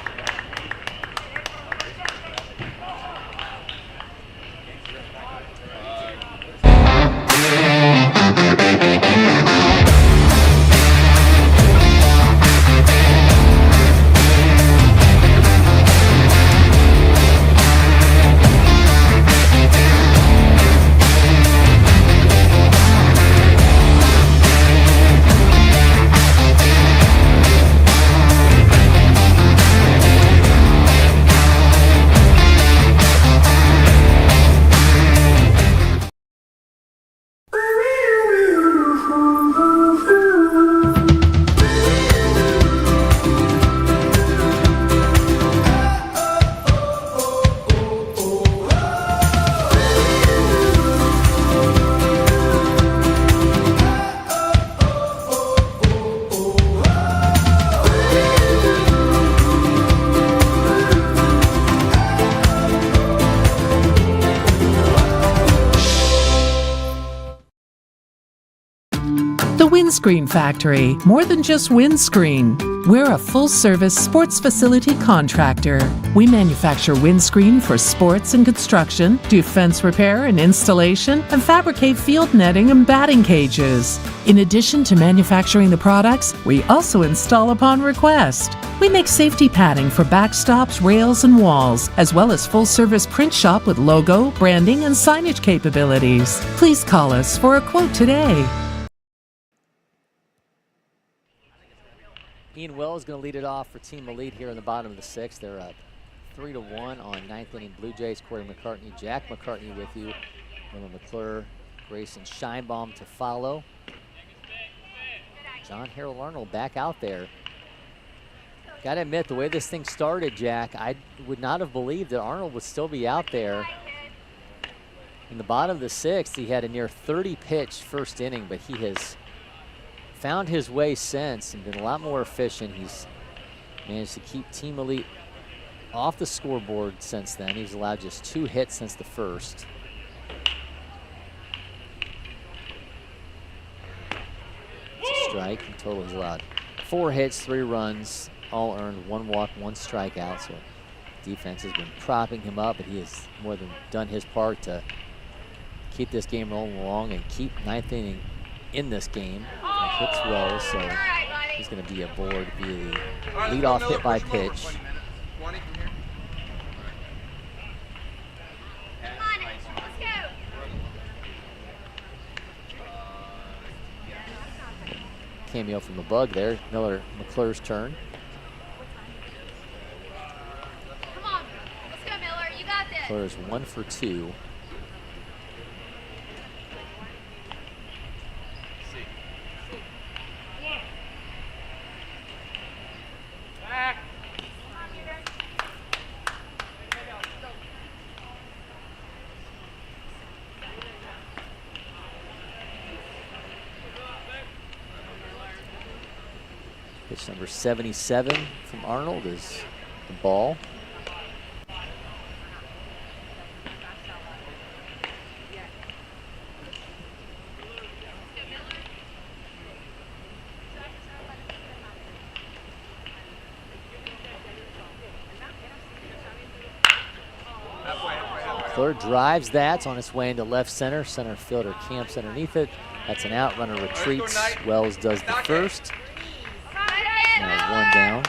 Windscreen Factory, more than just windscreen. We're a full-service sports facility contractor. We manufacture windscreen for sports and construction, do fence repair and installation, and fabricate field netting and batting cages. In addition to manufacturing the products, we also install upon request. We make safety padding for backstops, rails, and walls, as well as full-service print shop with logo, branding, and signage capabilities. Please call us for a quote today. Ian Wells is going to lead it off for Team Elite here in the bottom of the sixth. They're up 3-1 on ninth inning Blue Jays. Cory McCartney, Jack McCartney with you. William McClure, Grayson Scheinbaum to follow. John Harold Arnold back out there. Got to admit, the way this thing started, Jack, I would not have believed that Arnold would still be out there. In the bottom of the sixth, he had a near 30-pitch first inning, but he has found his way since and been a lot more efficient. He's managed to keep Team Elite off the scoreboard since then. He's allowed just 2 hits since the first. It's a strike. In total, he's allowed 4 hits, 3 runs, all earned, 1 walk, 1 strikeout. So defense has been propping him up, but he has more than done his part to keep this game rolling along and keep ninth inning in this game. He hits Wells, so he's going to be aboard via the leadoff hit by pitch. Cameo from the bug there. Miller McClure's turn. Come on, let's go, Miller. You got this. McClure's 1 for 2. Pitch number 77 from Arnold is the ball. McClure drives that on its way into left center. Center fielder camps underneath it. That's an out. Runner retreats. Wells does the first. Now 1 down.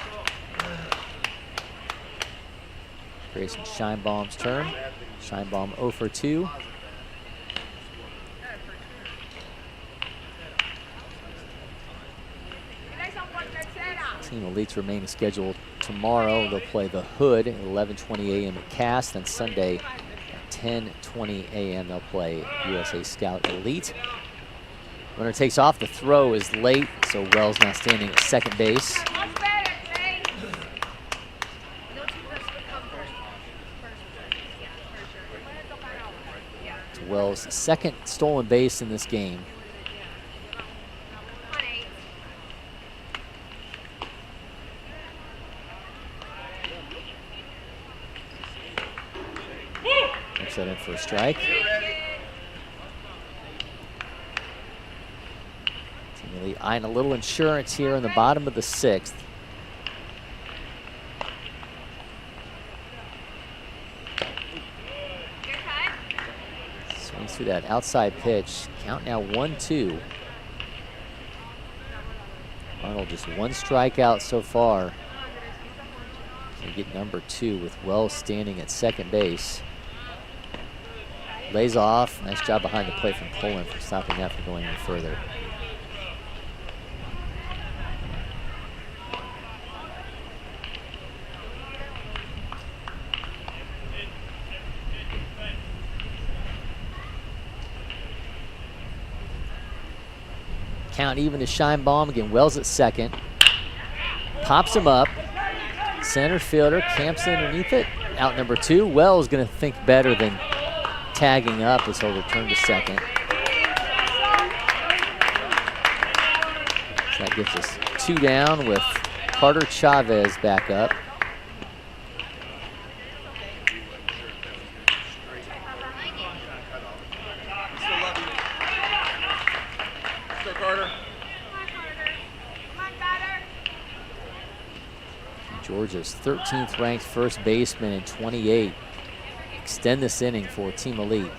Grayson Scheinbaum's turn. Scheinbaum 0 for 2. Team Elites remain scheduled tomorrow. They'll play the Hood at 11:20 a.m. at Cass. Then Sunday at 10:20 a.m. they'll play USA Scout Elite. Runner takes off. The throw is late, so Wells now standing at second base. It's Wells' second stolen base in this game. Makes that in for a strike. Eyeing a little insurance here in the bottom of the sixth. Swings through that outside pitch. Count now 1-2. Arnold just 1 strikeout so far. Can get number 2 with Wells standing at second base. Lays off. Nice job behind the plate from Poland for stopping that from going any further. Count even to Scheinbaum. Again, Wells at second. Pops him up. Center fielder camps underneath it. Out number 2. Wells going to think better than tagging up as he'll return to second. So that gives us 2 down with Carter Chavez back up. Georgia's 13th ranked first baseman in 28. Extend this inning for Team Elite.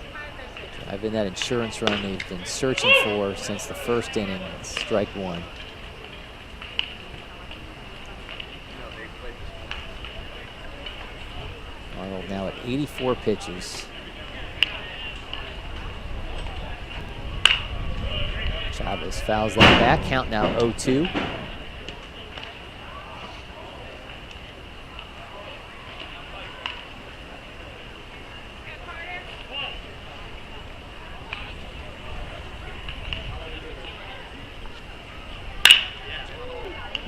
Driving that insurance run they've been searching for since the first inning. Strike one. Arnold now at 84 pitches. Chavez fouls that back. Count now 0-2.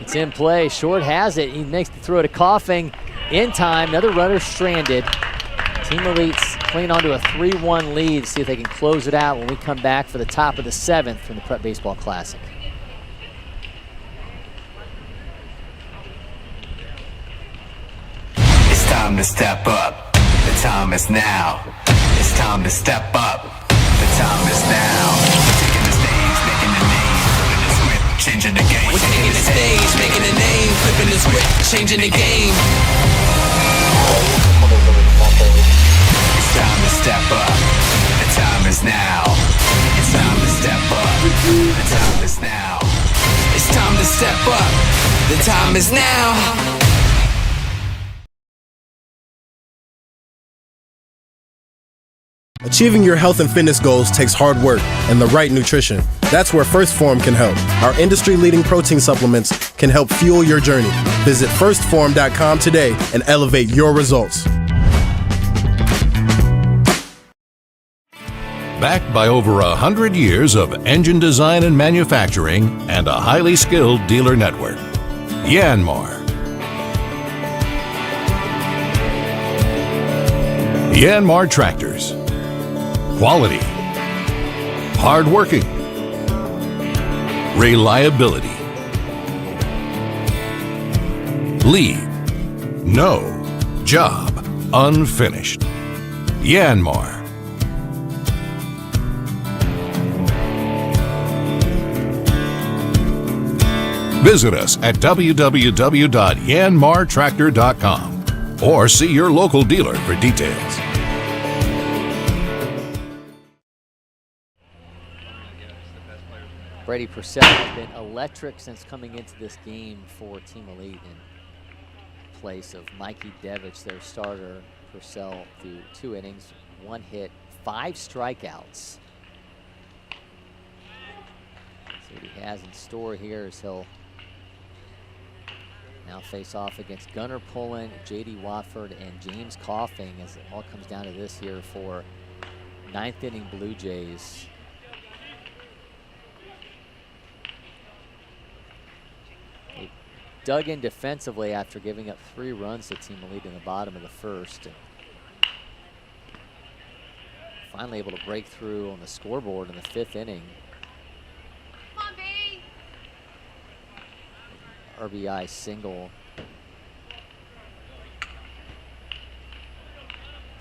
It's in play. Short has it. He makes the throw to Coughing in time. Another runner stranded. Team Elite's clinging on to a 3-1 lead. See if they can close it out when we come back for the top of the 7th from the Prep Baseball Classic. It's time to step up. The time is now. It's time to step up. The time is now. Taking the stage, making the name, flipping the script, changing the game. We're taking the stage, making the name, flipping the script, changing the game. It's time to step up. The time is now. It's time to step up. The time is now. It's time to step up. The time is now. Achieving your health and fitness goals takes hard work and the right nutrition. That's where First Form can help. Our industry-leading protein supplements can help fuel your journey. Visit firstform.com today and elevate your results. Backed by over 100 years of engine design and manufacturing and a highly skilled dealer network. Yanmar. Yanmar Tractors. Quality, hardworking, reliability. Leave no job unfinished. Yanmar. Visit us at www.yanmartractor.com or see your local dealer for details. Brady Purcell has been electric since coming into this game for Team Elite in place of Mikey Devich, their starter. Purcell through 2 innings, 1 hit, 5 strikeouts. See what he has in store here as he'll now face off against Gunnar Pullen, J.D. Watford, and James Coughing as it all comes down to this here for 9th inning Blue Jays. Dug in defensively after giving up 3 runs to Team Elite in the bottom of the first. And finally able to break through on the scoreboard in the 5th inning. Come on, B. RBI single.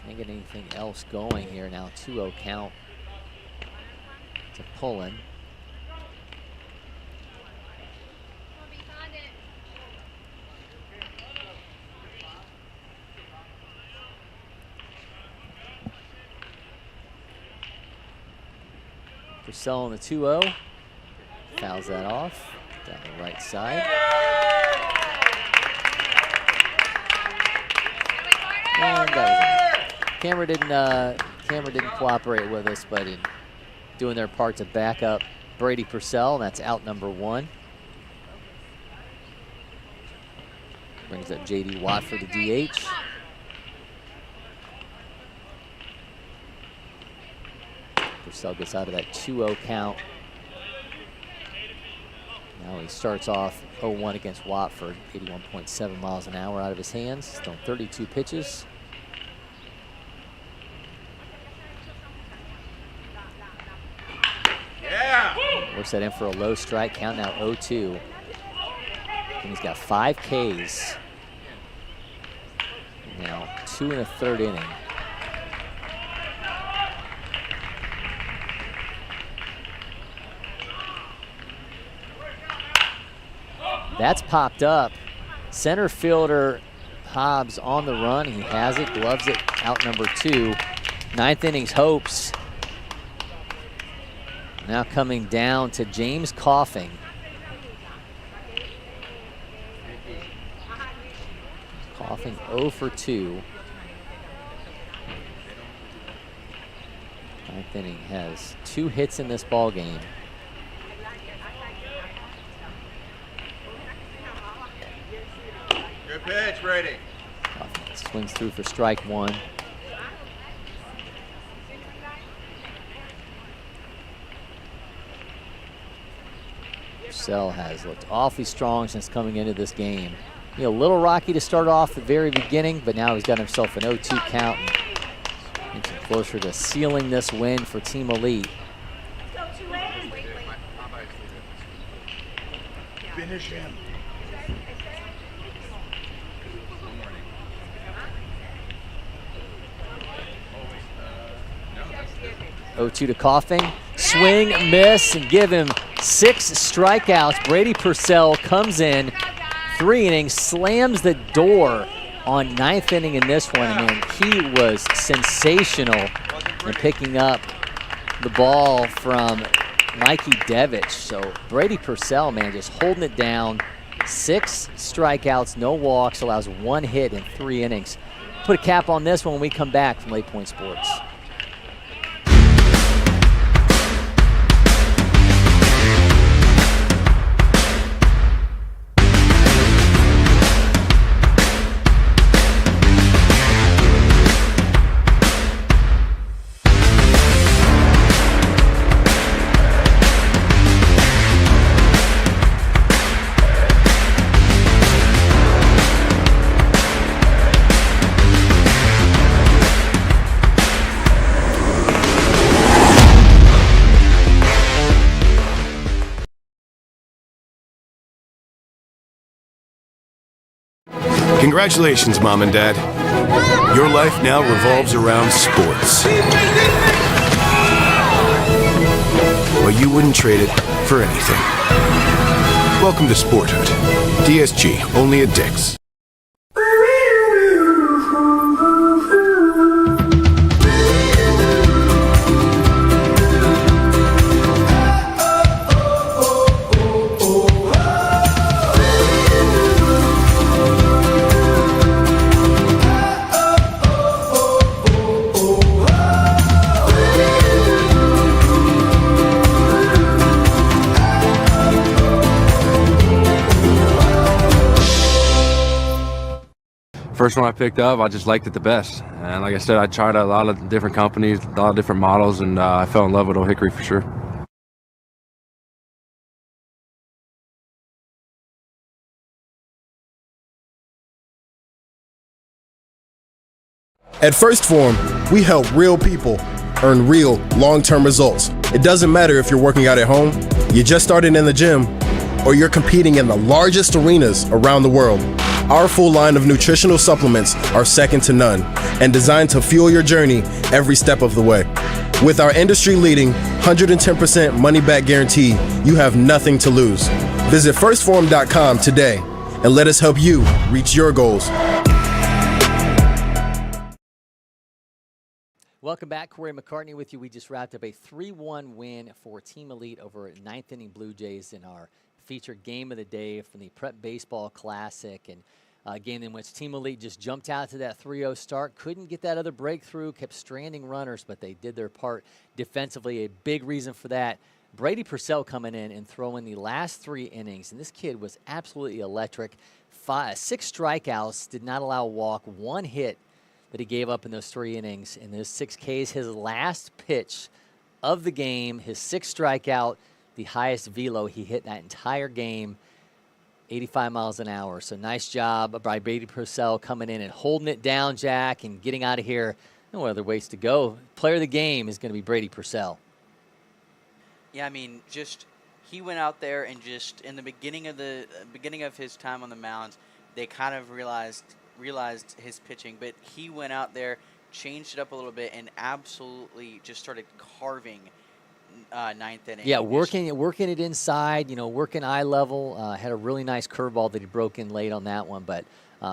Can't get anything else going here now. 2-0 count to Pullen. Purcell on the 2-0. Fouls that off down the right side. And that was it. Camera didn't cooperate with us, but in doing their part to back up Brady Purcell, and that's out number 1. Brings up J.D. Watt for the DH. Purcell gets out of that 2-0 count. Now he starts off 0-1 against Watford, 81.7 miles an hour out of his hands. Still 32 pitches. Yeah. Works that in for a low strike, count now 0-2. And he's got 5 Ks. Now 2 in the 3rd inning. That's popped up. Center fielder Hobbs on the run. He has it, gloves it, out number 2. Ninth inning's hopes now coming down to James Coughing. Coughing 0 for 2. Ninth inning has 2 hits in this ball game. Good pitch, Brady. Coughing swings through for strike 1. Purcell has looked awfully strong since coming into this game. A little rocky to start off at the very beginning, but now he's got himself an 0-2 count and inching closer to sealing this win for Team Elite. Finish him. 0-2 to Coughing. Swing, miss, and give him 6 strikeouts. Brady Purcell comes in, 3 innings, slams the door on 9th inning in this one. I mean, he was sensational in picking up the ball from Mikey Devich. So Brady Purcell, man, just holding it down. 6 strikeouts, no walks, allows 1 hit in 3 innings. Put a cap on this one when we come back from LakePoint Sports. Congratulations, Mom and Dad. Your life now revolves around sports. Well, you wouldn't trade it for anything. Welcome to Sporthood. DSG, only at Dick's. First one I picked up, I just liked it the best. And like I said, I tried a lot of different companies, a lot of different models, and I fell in love with Old Hickory for sure. At First Form, we help real people earn real long-term results. It doesn't matter if you're working out at home, you just started in the gym, or you're competing in the largest arenas around the world. Our full line of nutritional supplements are second to none and designed to fuel your journey every step of the way. With our industry-leading 110% money-back guarantee, you have nothing to lose. Visit firstform.com today and let us help you reach your goals. Welcome back. Cory McCartney with you. We just wrapped up a 3-1 win for Team Elite over 9th inning Blue Jays in our featured game of the day from the Prep Baseball Classic, and a game in which Team Elite just jumped out to that 3-0 start, couldn't get that other breakthrough, kept stranding runners, but they did their part defensively. A big reason for that, Brady Purcell coming in and throwing the last 3 innings, and this kid was absolutely electric. 6 strikeouts, did not allow a walk, 1 hit that he gave up in those 3 innings. In those 6 Ks, his last pitch of the game, his 6th strikeout, the highest velo he hit that entire game, 85 miles an hour. So nice job by Brady Purcell coming in and holding it down, Jack, and getting out of here. No other ways to go. Player of the game is going to be Brady Purcell. Yeah, I mean, just he went out there and just in the beginning of his time on the mound, they kind of realized his pitching, but he went out there, changed it up a little bit, and absolutely just started carving ninth inning. Yeah, working it inside, working eye level. Had a really nice curveball that he broke in late on that one, but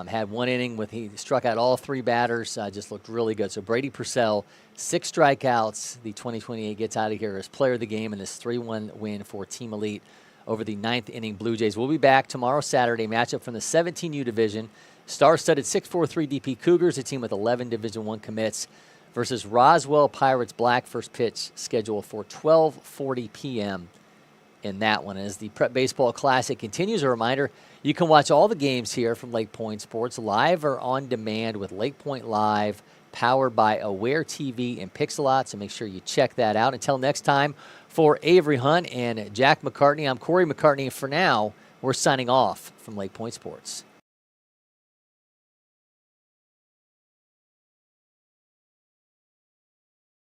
had one inning he struck out all 3 batters. Just looked really good. So Brady Purcell, 6 strikeouts. The 2028 gets out of here as player of the game in this 3-1 win for Team Elite over the 9th inning Blue Jays. We'll be back tomorrow, Saturday, matchup from the 17U division. Star-studded 6'4" DP Cougars, a team with 11 Division I commits, versus Roswell Pirates Black. First pitch scheduled for 12:40 p.m. in that one. As the Prep Baseball Classic continues, a reminder, you can watch all the games here from LakePoint Sports live or on demand with LakePoint Live, powered by Aware TV and Pixelot, so make sure you check that out. Until next time, for Avery Hunt and Jack McCartney, I'm Cory McCartney. For now, we're signing off from LakePoint Sports.